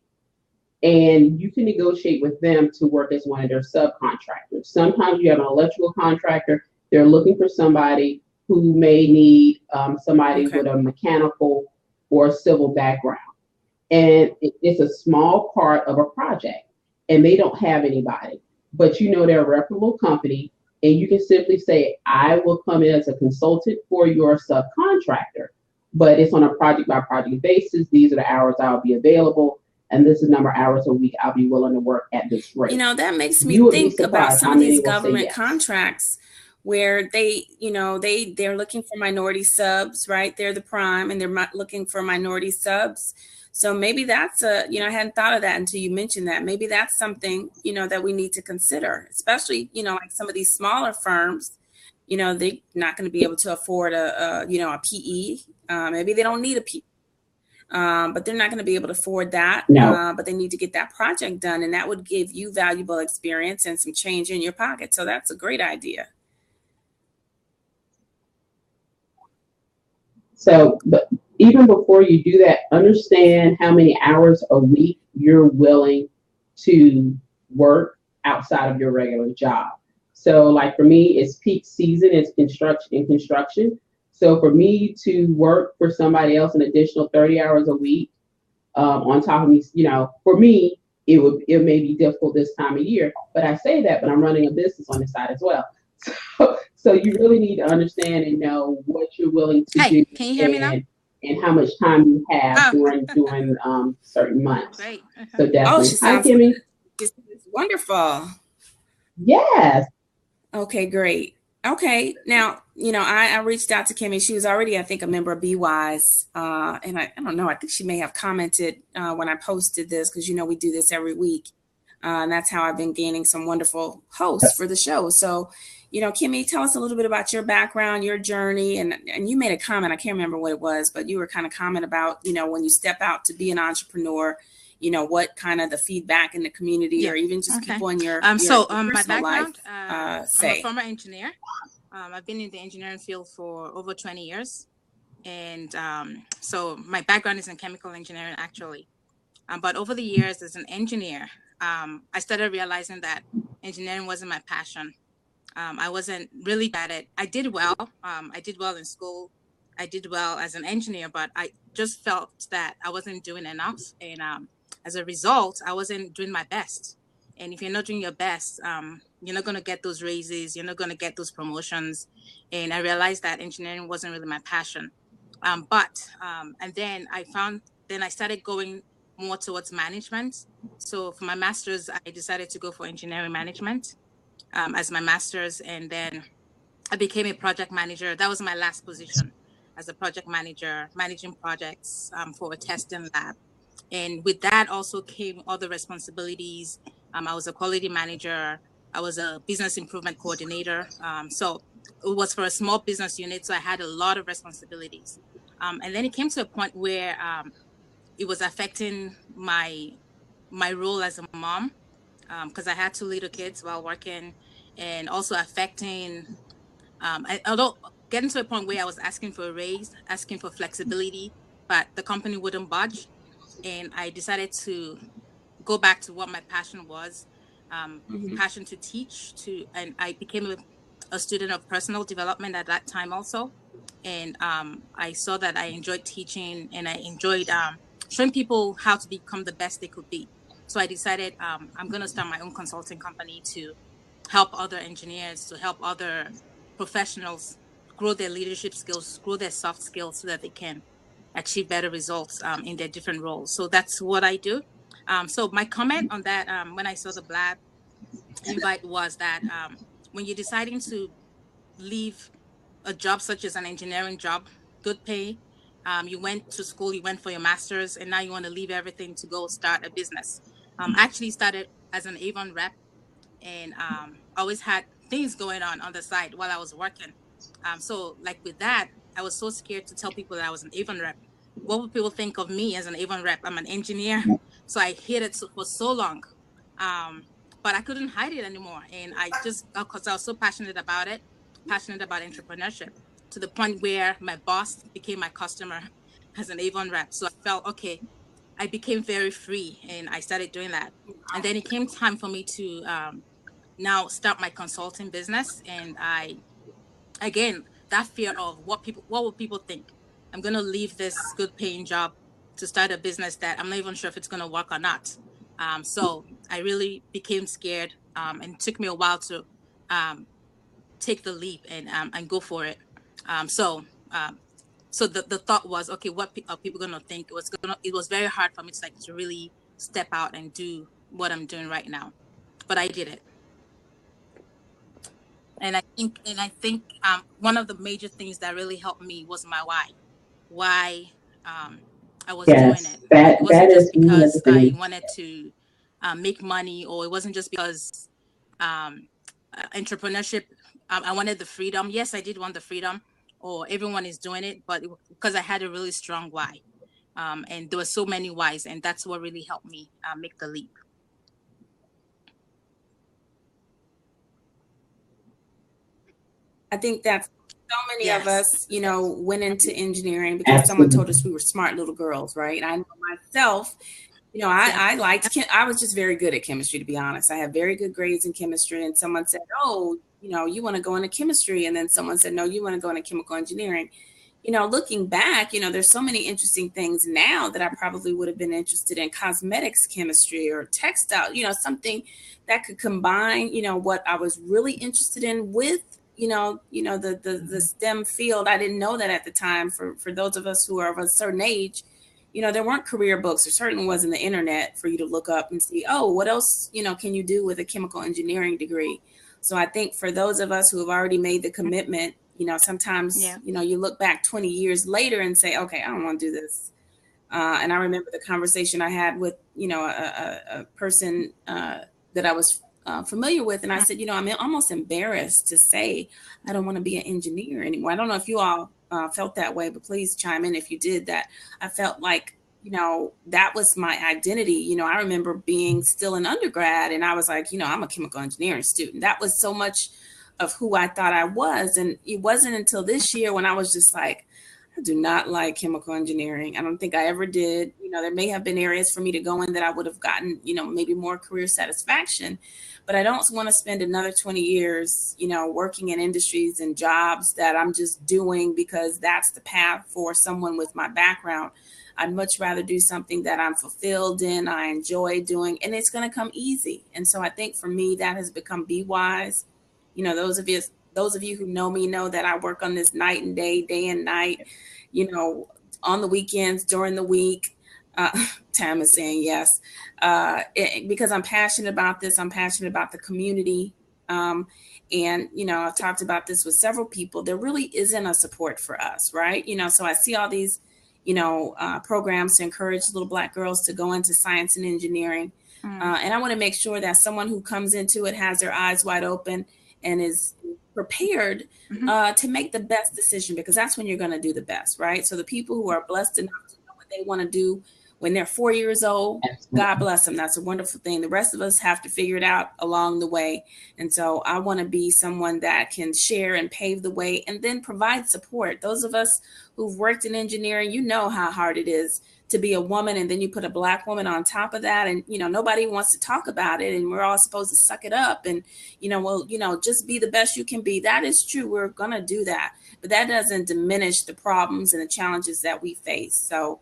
And you can negotiate with them to work as one of their subcontractors. Sometimes you have an electrical contractor. They're looking for somebody who may need somebody with a mechanical or civil background. And it's a small part of a project and they don't have anybody, but they're a reputable company, and you can simply say, I will come in as a consultant for your subcontractor, but it's on a project by project basis. These are the hours I'll be available, and this is the number of hours a week I'll be willing to work at this rate. That makes me think about some of these government contracts where they're looking for minority subs, right? They're the prime and they're looking for minority subs. So maybe that's I hadn't thought of that until you mentioned that. Maybe that's something, that we need to consider, especially, like some of these smaller firms, they're not going to be able to afford a PE. Maybe they don't need a PE. But they're not going to be able to afford that. No. But they need to get that project done, and that would give you valuable experience and some change in your pocket. So that's a great idea. So, but even before you do that, understand how many hours a week you're willing to work outside of your regular job. So like for me, it's peak season, it's construction. So for me to work for somebody else an additional 30 hours a week on top of me, for me, it may be difficult this time of year, but I say that, but I'm running a business on the side as well. So you really need to understand and know what you're willing to do. Can you hear me now? And how much time you have during certain months. Great. So definitely. Hi, Kimmy. It's wonderful. Yes. Okay, great. Okay. Now, I reached out to Kimmy. She was already, I think, a member of BWISE. And I don't know, I think she may have commented when I posted this, because, we do this every week. And that's how I've been gaining some wonderful hosts for the show. So, Kimmy, tell us a little bit about your background, your journey, and you made a comment. I can't remember what it was, but you were kind of comment about, when you step out to be an entrepreneur, what kind of the feedback in the community or even just people in your my personal background, life say. I'm a former engineer. I've been in the engineering field for over 20 years. And so my background is in chemical engineering, actually. But over the years as an engineer, I started realizing that engineering wasn't my passion. I wasn't really bad at it. I did well. I did well in school. I did well as an engineer, but I just felt that I wasn't doing enough. And as a result, I wasn't doing my best. And if you're not doing your best, you're not going to get those raises. You're not going to get those promotions. And I realized that engineering wasn't really my passion. And then I started going more towards management. So for my master's, I decided to go for engineering management as my master's. And then I became a project manager. That was my last position, as a project manager, managing projects for a testing lab. And with that also came other responsibilities. I was a quality manager. I was a business improvement coordinator. So it was for a small business unit. So I had a lot of responsibilities. And then it came to a point where it was affecting my role as a mom, because I had two little kids while working, and also affecting, although getting to a point where I was asking for a raise, asking for flexibility, but the company wouldn't budge. And I decided to go back to what my passion was, passion to teach, and I became a student of personal development at that time also. And I saw that I enjoyed teaching, and I enjoyed showing people how to become the best they could be. So I decided I'm going to start my own consulting company to help other engineers, to help other professionals grow their leadership skills, grow their soft skills, so that they can achieve better results in their different roles. So that's what I do. So my comment on that, when I saw the Blab invite, was that when you're deciding to leave a job such as an engineering job, good pay, you went to school, you went for your master's, and now you want to leave everything to go start a business. I actually started as an Avon rep, and always had things going on the side while I was working. So like with that, I was so scared to tell people that I was an Avon rep. What would people think of me as an Avon rep? I'm an engineer. So I hid it for so long. But I couldn't hide it anymore. And I just, because I was so passionate about it, passionate about entrepreneurship, to the point where my boss became my customer as an Avon rep. So I felt, okay, I became very free, and I started doing that. And then it came time for me to now start my consulting business. And again, that fear of what will people think? I'm going to leave this good paying job to start a business that I'm not even sure if it's going to work or not. So I really became scared, and it took me a while to take the leap and go for it. So the thought was, okay, what are people going to think? It was very hard for me to really step out and do what I'm doing right now, but I did it. And I think one of the major things that really helped me was my why I was doing it. It wasn't just because I wanted to make money, or it wasn't just because entrepreneurship, I wanted the freedom. Yes, I did want the freedom, or everyone is doing it, but because I had a really strong why. And there were so many whys, and that's what really helped me make the leap. I think that so many of us, went into engineering because someone told us we were smart little girls, right? I know myself, I was just very good at chemistry, to be honest. I had very good grades in chemistry, and someone said, oh, you want to go into chemistry. And then someone said, no, you want to go into chemical engineering. Looking back, there's so many interesting things now that I probably would have been interested in: cosmetics chemistry or textile, something that could combine, what I was really interested in with, the STEM field. I didn't know that at the time. For those of us who are of a certain age, there weren't career books. There certainly wasn't the internet for you to look up and see, oh, what else, can you do with a chemical engineering degree? So I think for those of us who have already made the commitment, sometimes, you look back 20 years later and say, okay, I don't want to do this. And I remember the conversation I had with, a person that I was familiar with. And I said, I'm almost embarrassed to say I don't want to be an engineer anymore. I don't know if you all felt that way, but please chime in if you did. That I felt like, that was my identity. I remember being still an undergrad and I was like, I'm a chemical engineering student. That was so much of who I thought I was. And it wasn't until this year when I was just like, I do not like chemical engineering. I don't think I ever did. There may have been areas for me to go in that I would have gotten, maybe more career satisfaction, but I don't want to spend another 20 years, working in industries and jobs that I'm just doing because that's the path for someone with my background. I'd much rather do something that I'm fulfilled in, I enjoy doing, and it's going to come easy. And so I think for me, that has become BWISE. Those of you who know me know that I work on this night and day and night, on the weekends, during the week. Tam is saying yes, because I'm passionate about this. I'm passionate about the community. And, I've talked about this with several people. There really isn't a support for us, right? So I see all these, programs to encourage little Black girls to go into science and engineering. And I want to make sure that someone who comes into it has their eyes wide open and is prepared to make the best decision, because that's when you're going to do the best, right? So the people who are blessed enough to know what they want to do when they're 4 years old, God bless them. That's a wonderful thing. The rest of us have to figure it out along the way. And so I want to be someone that can share and pave the way and then provide support. Those of us who've worked in engineering, how hard it is to be a woman, and then you put a Black woman on top of that, and nobody wants to talk about it, and we're all supposed to suck it up and just be the best you can be. That is true. We're gonna do that, but that doesn't diminish the problems and the challenges that we face. So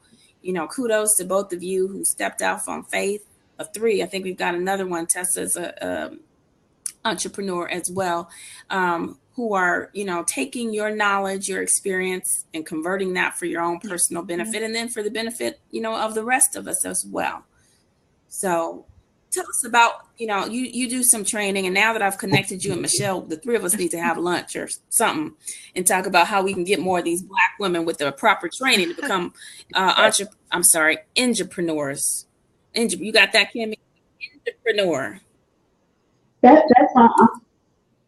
kudos to both of you who stepped out on faith. Of 3, I think we've got another one. Tessa's a entrepreneur as well, who are, taking your knowledge, your experience, and converting that for your own personal benefit, and then for the benefit, of the rest of us as well. So tell us about, you do some training, and now that I've connected you and Michelle, the 3 of us need to have lunch or something and talk about how we can get more of these Black women with the proper training to become Engipreneurs. You got that, Kimmy? Engipreneur. That's my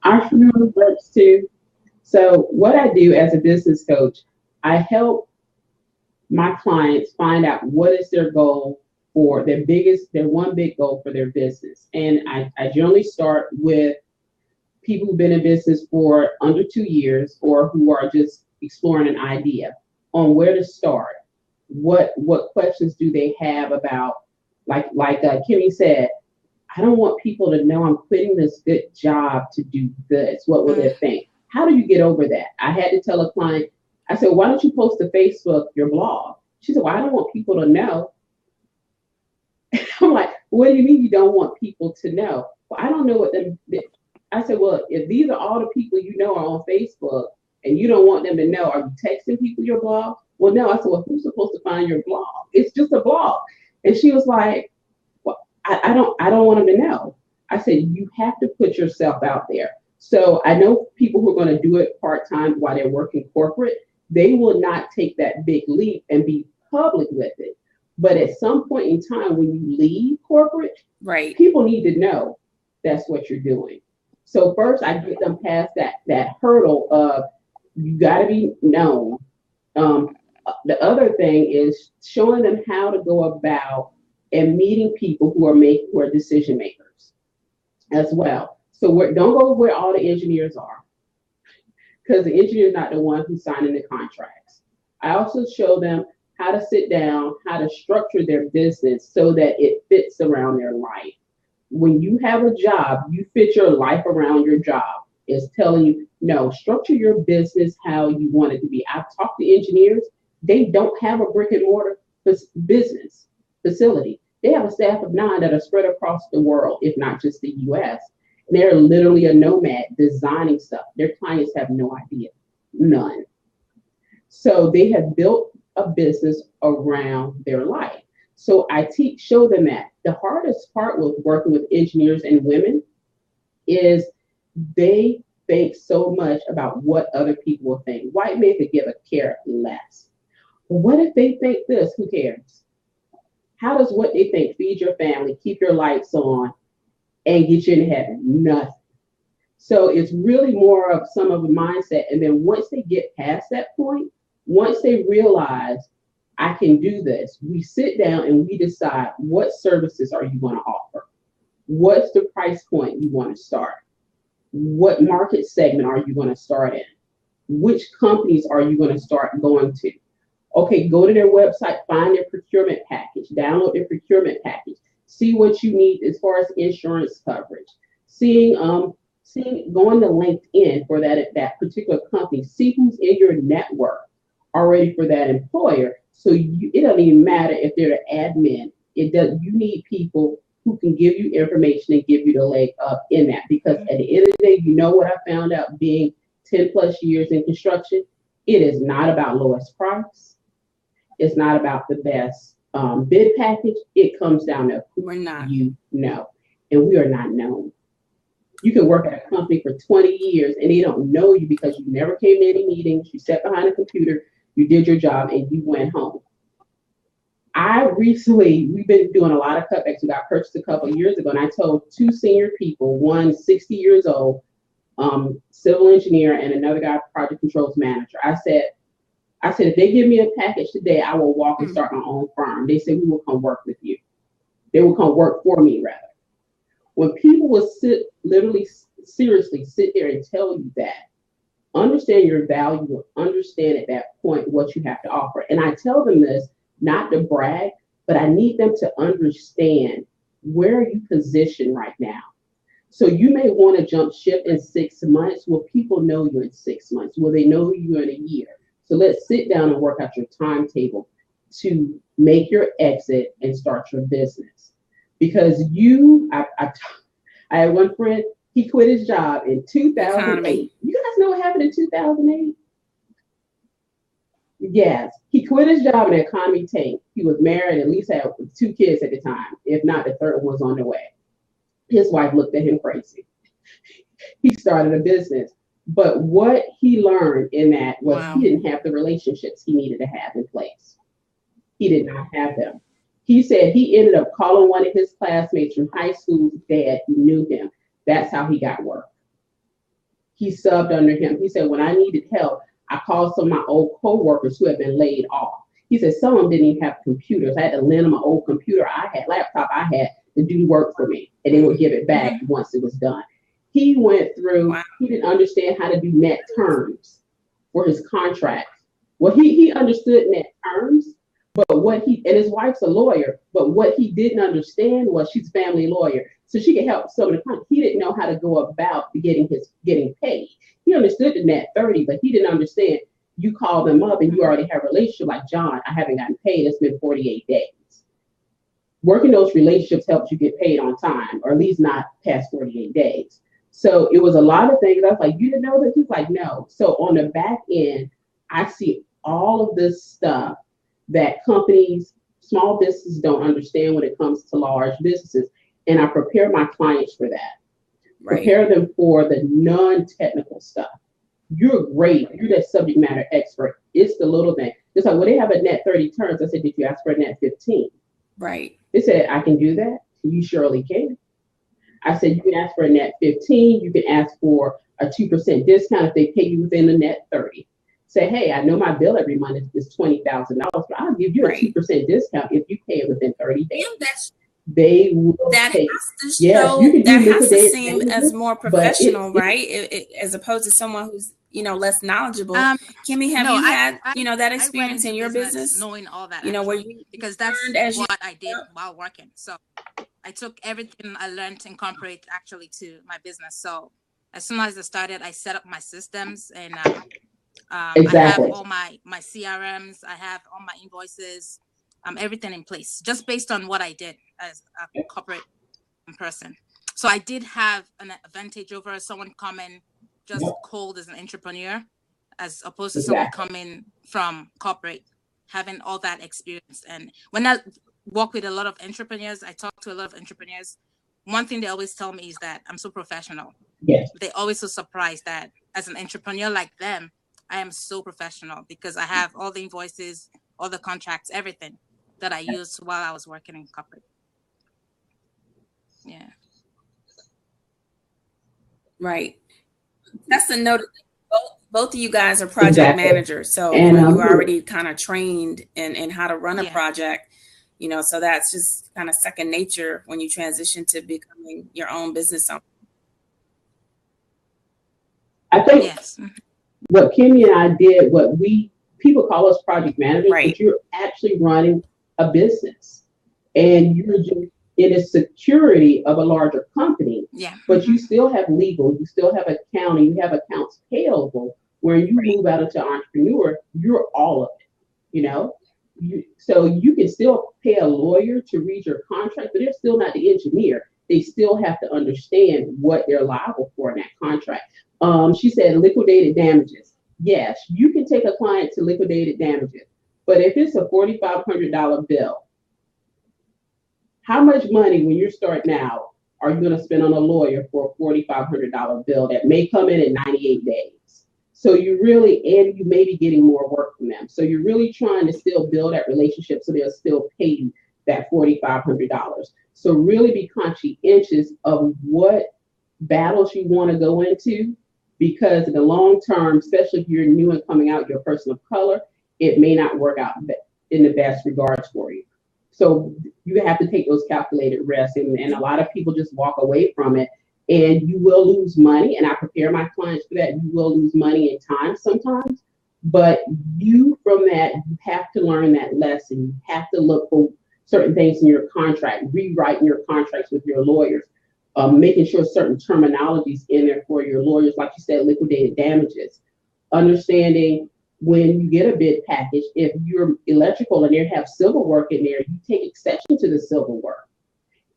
entrepreneur works too. So what I do as a business coach, I help my clients find out what is their goal for their one big goal for their business. And I generally start with people who've been in business for under 2 years, or who are just exploring an idea on where to start. What questions do they have about, like Kimmy said, I don't want people to know I'm quitting this good job to do this. What will they think? How do you get over that? I had to tell a client, I said, why don't you post to Facebook your blog? She said, well, I don't want people to know. I'm like, what do you mean you don't want people to know? Well, I don't know what them. I said, well, if these are all the people you know are on Facebook and you don't want them to know, are you texting people your blog? Well, no. I said, well, who's supposed to find your blog? It's just a blog. And she was like, well, I don't want them to know. I said, you have to put yourself out there. So I know people who are going to do it part-time while they're working corporate, they will not take that big leap and be public with it. But at some point in time, when you leave corporate, right, people need to know that's what you're doing. So first, I get them past that hurdle of you got to be known. The other thing is showing them how to go about and meeting people who are decision makers as well. So don't go where all the engineers are, because the engineer is not the one who's signing the contracts. I also show them how to sit down, how to structure their business so that it fits around their life. When you have a job, you fit your life around your job. It's telling you, no, structure your business how you want it to be. I've talked to engineers, they don't have a brick and mortar business facility. They have a staff of 9 that are spread across the world, if not just the US. And they're literally a nomad designing stuff. Their clients have no idea, none. So they have built a business around their life. So I show them that. The hardest part with working with engineers and women is they think so much about what other people will think. White men could give a care less. What if they think this? Who cares? How does what they think feed your family, keep your lights on, and get you in heaven? Nothing. So it's really more of some of the mindset. And then once they get past that point, once they realize I can do this, we sit down and we decide what services are you going to offer? What's the price point you want to start? What market segment are you going to start in? Which companies are you going to start going to? Okay, go to their website, find their procurement package, download their procurement package, see what you need as far as insurance coverage, going to LinkedIn for that particular company, see who's in your network already for that employer. So it doesn't even matter if they're the admin. You need people who can give you information and give you the leg up in that. Because at the end of the day, you know what I found out being 10 plus years in construction, it is not about lowest price. It's not about the best bid package. It comes down to who you know. And we are not known. You can work at a company for 20 years and they don't know you because you never came to any meetings, you sat behind a computer, you did your job, and you went home. We've been doing a lot of cutbacks. We got purchased a couple of years ago, and I told two senior people, one 60 years old, civil engineer, and another guy, project controls manager. I said, if they give me a package today, I will walk and start my own firm. They said, we will come work with you. They will come work for me, rather. When people will seriously sit there and tell you that, understand your value, understand at that point what you have to offer. And I tell them this, not to brag, but I need them to understand where you position right now. So you may want to jump ship in 6 months. Will people know you in 6 months? Will they know you in a year? So let's sit down and work out your timetable to make your exit and start your business. Because I had one friend, he quit his job in 2008. You guys know what happened in 2008? Yes, he quit his job and the economy tanked. He was married, at least had 2 kids at the time. If not, the third one was on the way. His wife looked at him crazy. He started a business. But what he learned in that was he didn't have the relationships he needed to have in place. He did not have them. He said he ended up calling one of his classmates from high school's dad who knew him. That's how he got work. He subbed under him. He said, when I needed help, I called some of my old coworkers who had been laid off. He said, some of them didn't even have computers. I had to lend them an old computer laptop I had to do work for me. And they would give it back once it was done. He went through, he didn't understand how to do net terms for his contract. Well, he understood net terms, but and his wife's a lawyer, but what he didn't understand was she's a family lawyer. So she could help some of the clients. He didn't know how to go about getting paid. He understood the net 30, but he didn't understand. You call them up and you already have a relationship like, John, I haven't gotten paid. It's been 48 days. Working those relationships helps you get paid on time, or at least not past 48 days. So it was a lot of things. I was like, you didn't know that? He's like, no. So on the back end, I see all of this stuff that companies, small businesses don't understand when it comes to large businesses. And I prepare my clients for that. Right. Prepare them for the non-technical stuff. You're great. You're that subject matter expert. It's the little thing. It's like, well, they have a net 30 turns. I said, did you ask for a net 15? Right. They said, I can do that. You surely can. I said, you can ask for a net 15. You can ask for a 2% discount if they pay you within the net 30. Say, hey, I know my bill every month is $20,000, but I'll give you a 2% discount if you pay it within 30 days. They will pay. That has to seem as more professional, right? As opposed to someone who's, less knowledgeable. Kimmy, have you had, that experience in your business? Knowing all that, where you, because that's what I did while working. So I took everything I learned to incorporate actually to my business. So as soon as I started, I set up my systems and I have all my CRMs, I have all my invoices, everything in place, just based on what I did as a corporate person. So I did have an advantage over someone coming just cold as an entrepreneur, as opposed to someone coming from corporate, having all that experience. And when I work with a lot of entrepreneurs, I talk to a lot of entrepreneurs, one thing they always tell me is that I'm so professional. Yes. They always so surprised that as an entrepreneur like them, I am so professional because I have all the invoices, all the contracts, everything that I used while I was working in corporate. Yeah. Right. That's a note. Both of you guys are project Exactly. managers, so And, you're already kind of trained in how to run a Yeah. project. So that's just kind of second nature when you transition to becoming your own business owner. I think Yes. what Kimmy and I did, people call us project managers, Right. but you're actually running a business, and you're just in the security of a larger company. Yeah. But you still have legal, you still have accounting, you have accounts payable. When you move out into entrepreneur, you're all of it. So you can still pay a lawyer to read your contract, but they're still not the engineer. They still have to understand what they're liable for in that contract. She said liquidated damages. Yes, you can take a client to liquidated damages, but if it's a $4,500 bill, how much money when you're starting out are you going to spend on a lawyer for a $4,500 bill that may come in 98 days? So and you may be getting more work from them. So you're really trying to still build that relationship so they'll still pay you that $4,500. So really be conscientious of what battles you want to go into, because in the long term, especially if you're new and coming out, you're a person of color, it may not work out in the best regards for you. So you have to take those calculated risks, and a lot of people just walk away from it, and you will lose money. And I prepare my clients for that. You will lose money and time sometimes, but from that, you have to learn that lesson. You have to look for certain things in your contract, rewriting your contracts with your lawyers, making sure certain terminologies in there for your lawyers, like you said, liquidated damages, understanding when you get a bid package, if you're electrical and they have civil work in there, you take exception to the civil work.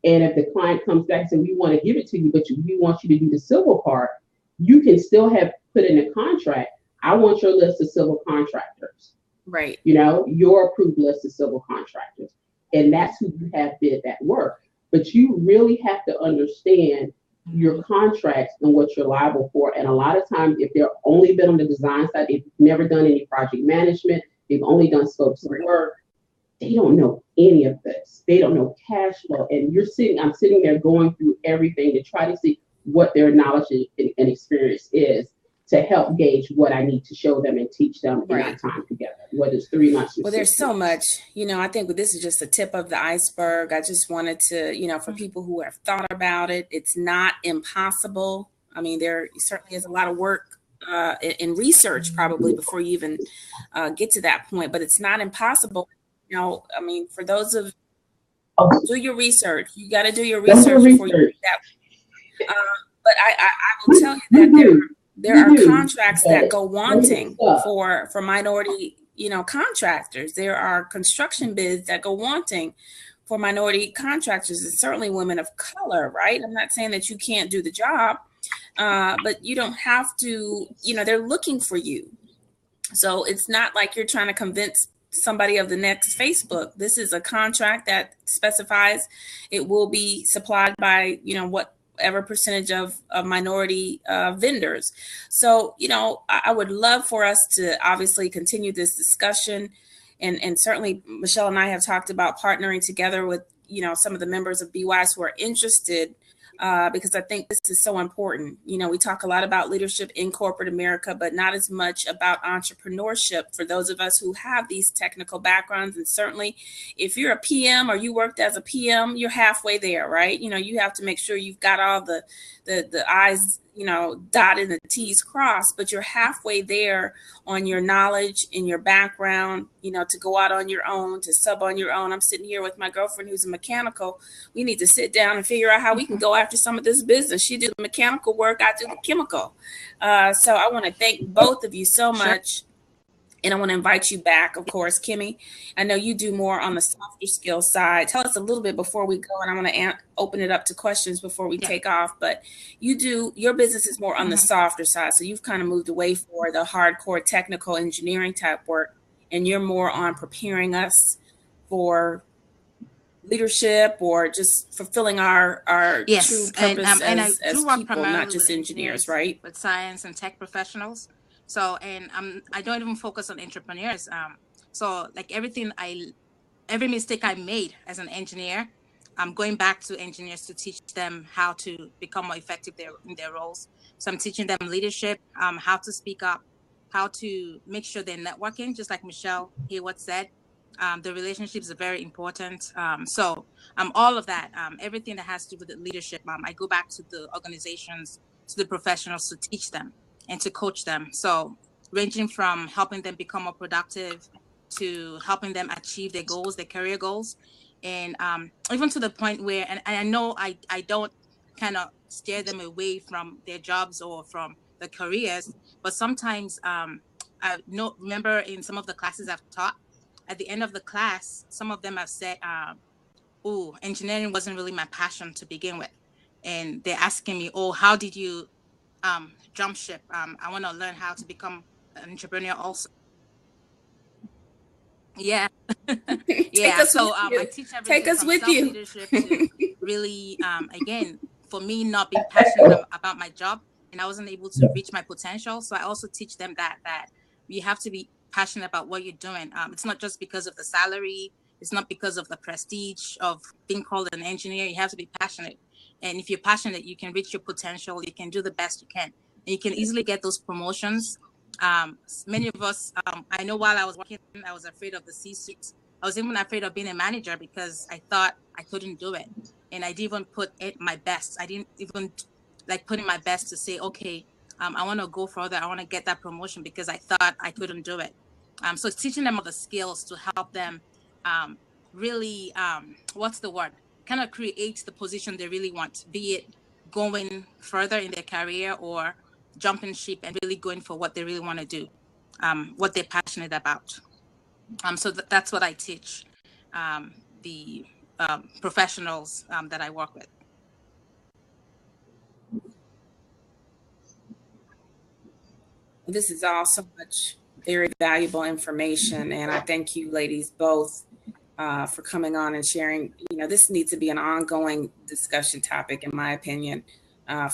And if the client comes back and says, we want to give it to you, but we want you to do the civil part, you can still have put in a contract, I want your list of civil contractors. Right. Your approved list of civil contractors. And that's who you have bid that work. But you really have to understand your contracts and what you're liable for. And a lot of times, if they're only been on the design side, they've never done any project management, they've only done scopes of work, they don't know any of this. They don't know cash flow. And I'm sitting there going through everything to try to see what their knowledge and experience is, to help gauge what I need to show them and teach them in our time together, whether it's 3 months or 6 months. There's so much, I think this is just the tip of the iceberg. I just wanted to, for people who have thought about it, it's not impossible. I mean, there certainly is a lot of work in research probably before you even get to that point, but it's not impossible. I mean, for those of do your research, you got to do your research before you do that. But I will tell you that there are contracts that go wanting for minority, contractors. There are construction bids that go wanting for minority contractors, and certainly women of color, right? I'm not saying that you can't do the job, but you don't have to, they're looking for you. So it's not like you're trying to convince somebody of the next Facebook. This is a contract that specifies it will be supplied by, whatever percentage of minority vendors. So, I would love for us to obviously continue this discussion. And certainly Michelle and I have talked about partnering together with, some of the members of BWISE who are interested, because I think this is so important. We talk a lot about leadership in corporate America, but not as much about entrepreneurship for those of us who have these technical backgrounds. And certainly if you're a PM or you worked as a PM, you're halfway there, right? You have to make sure you've got all the I's, dotted and the T's crossed, but you're halfway there on your knowledge and your background, to go out on your own, to sub on your own. I'm sitting here with my girlfriend who's a mechanical. We need to sit down and figure out how we can go after some of this business. She did the mechanical work, I do the chemical. So I want to thank both of you so much. And I want to invite you back, of course, Kimmy. I know you do more on the softer skill side. Tell us a little bit before we go, and I want to open it up to questions before we take off. But your business is more on the softer side. So you've kind of moved away for the hardcore technical engineering type work, and you're more on preparing us for leadership or just fulfilling our true purpose as people, not just engineers, right? With science and tech professionals. So, and I don't even focus on entrepreneurs. So like every mistake I made as an engineer, I'm going back to engineers to teach them how to become more effective in their roles. So I'm teaching them leadership, how to speak up, how to make sure they're networking, just like Michelle Hayward said. The relationships are very important. So all of that, everything that has to do with the leadership, I go back to the organizations, to the professionals to teach them and to coach them. So ranging from helping them become more productive to helping them achieve their goals, their career goals. And even to the point where, and I know I don't kind of steer them away from their jobs or from the careers, but sometimes I know, remember in some of the classes I've taught, at the end of the class, some of them have said, oh, engineering wasn't really my passion to begin with. And they're asking me, oh, how did you jump ship? I want to learn how to become an entrepreneur also. Yeah. Yeah. So I teach everything from self-leadership to really, again, for me, not being passionate about my job and I wasn't able to reach my potential. So I also teach them that you have to be passionate about what you're doing. It's not just because of the salary. It's not because of the prestige of being called an engineer. You have to be passionate. And if you're passionate, you can reach your potential. You can do the best you can. And you can easily get those promotions. Many of us, I know while I was working, I was afraid of the C-suite. I was even afraid of being a manager because I thought I couldn't do it. And I didn't even put my best. I didn't even like put in my best to say, okay, I want to go further. I want to get that promotion because I thought I couldn't do it. So it's teaching them all the skills to help them really, what's the word? Kind of create the position they really want, be it going further in their career or jumping ship and really going for what they really want to do, what they're passionate about. So that's what I teach the professionals that I work with. This is all so much very valuable information, and I thank you ladies both for coming on and sharing. You know, this needs to be an ongoing discussion topic, in my opinion.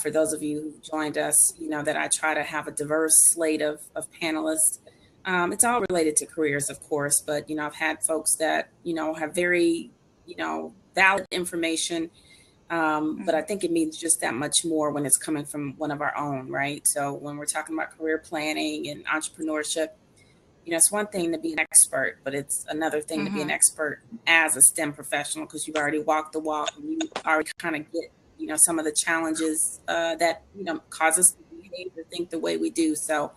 For those of you who joined us, you know that I try to have a diverse slate of panelists. It's all related to careers, of course, but you know, I've had folks that you know have very valid information. But I think it means just that much more when it's coming from one of our own, right? So when we're talking about career planning and entrepreneurship, you know, it's one thing to be an expert, but it's another thing to be an expert as a STEM professional because you've already walked the walk and you already kind of get, you know, some of the challenges that, you know, cause us to behave or think the way we do. So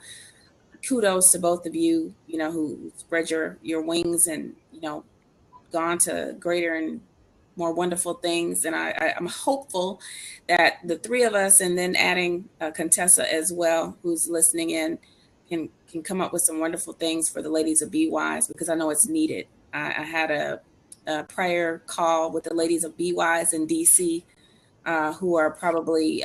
kudos to both of you, you know, who spread your wings and, you know, gone to greater and more wonderful things. And I'm hopeful that the three of us, and then adding Contessa as well, who's listening in, can come up with some wonderful things for the ladies of BWISE, because I know it's needed. I had a prior call with the ladies of BWISE in DC, who are probably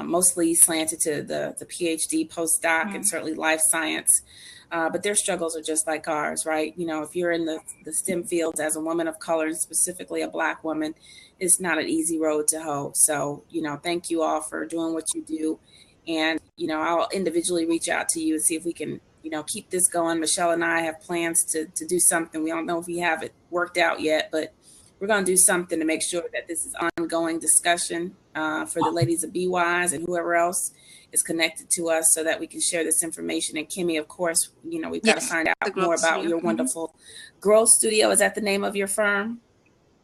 mostly slanted to the PhD, postdoc, and certainly life science. But their struggles are just like ours, right? You know, if you're in the STEM fields as a woman of color, and specifically a Black woman, it's not an easy road to hoe. So, you know, thank you all for doing what you do. And, you know, I'll individually reach out to you and see if we can, you know, keep this going. Michelle and I have plans to do something. We don't know if we have it worked out yet, but we're going to do something to make sure that this is ongoing discussion for the ladies of BWISE and whoever else is connected to us, so that we can share this information. And Kimmy, of course, you know, we've got to find out more about your wonderful Growth Studio. Is that the name of your firm?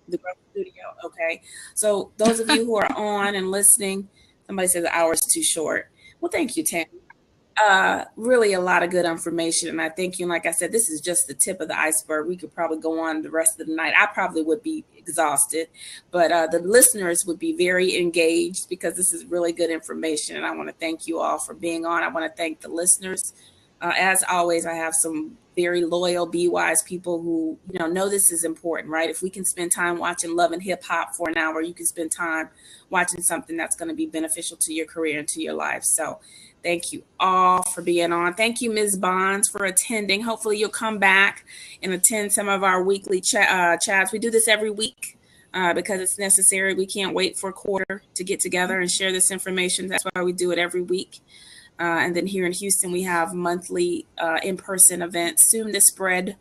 The Growth Studio. Okay. So those of you who are on and listening, somebody says the hour is too short. Well, thank you, Tammy. Really a lot of good information. And I think, you know, like I said, this is just the tip of the iceberg. We could probably go on the rest of the night. I probably would be exhausted, but the listeners would be very engaged because this is really good information. And I want to thank you all for being on. I want to thank the listeners. As always, I have some very loyal BWISE people who, you know this is important, right? If we can spend time watching Love and Hip Hop for an hour, you can spend time watching something that's going to be beneficial to your career and to your life. So thank you all for being on. Thank you, Ms. Bonds, for attending. Hopefully you'll come back and attend some of our weekly chats. We do this every week because it's necessary. We can't wait for a quarter to get together and share this information. That's why we do it every week. And then here in Houston, we have monthly in-person events, soon to spread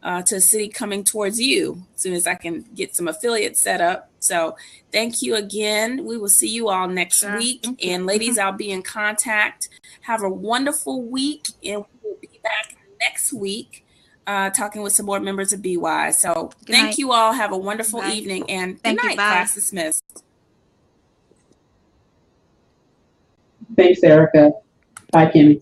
to a city coming towards you, as soon as I can get some affiliates set up. So thank you again. We will see you all next week. And ladies, I'll be in contact. Have a wonderful week, and we'll be back next week talking with some more members of BWISE. So thank you all. Have a wonderful evening, and good night. Class dismissed. Thanks, Erica. Bye, Kimmy.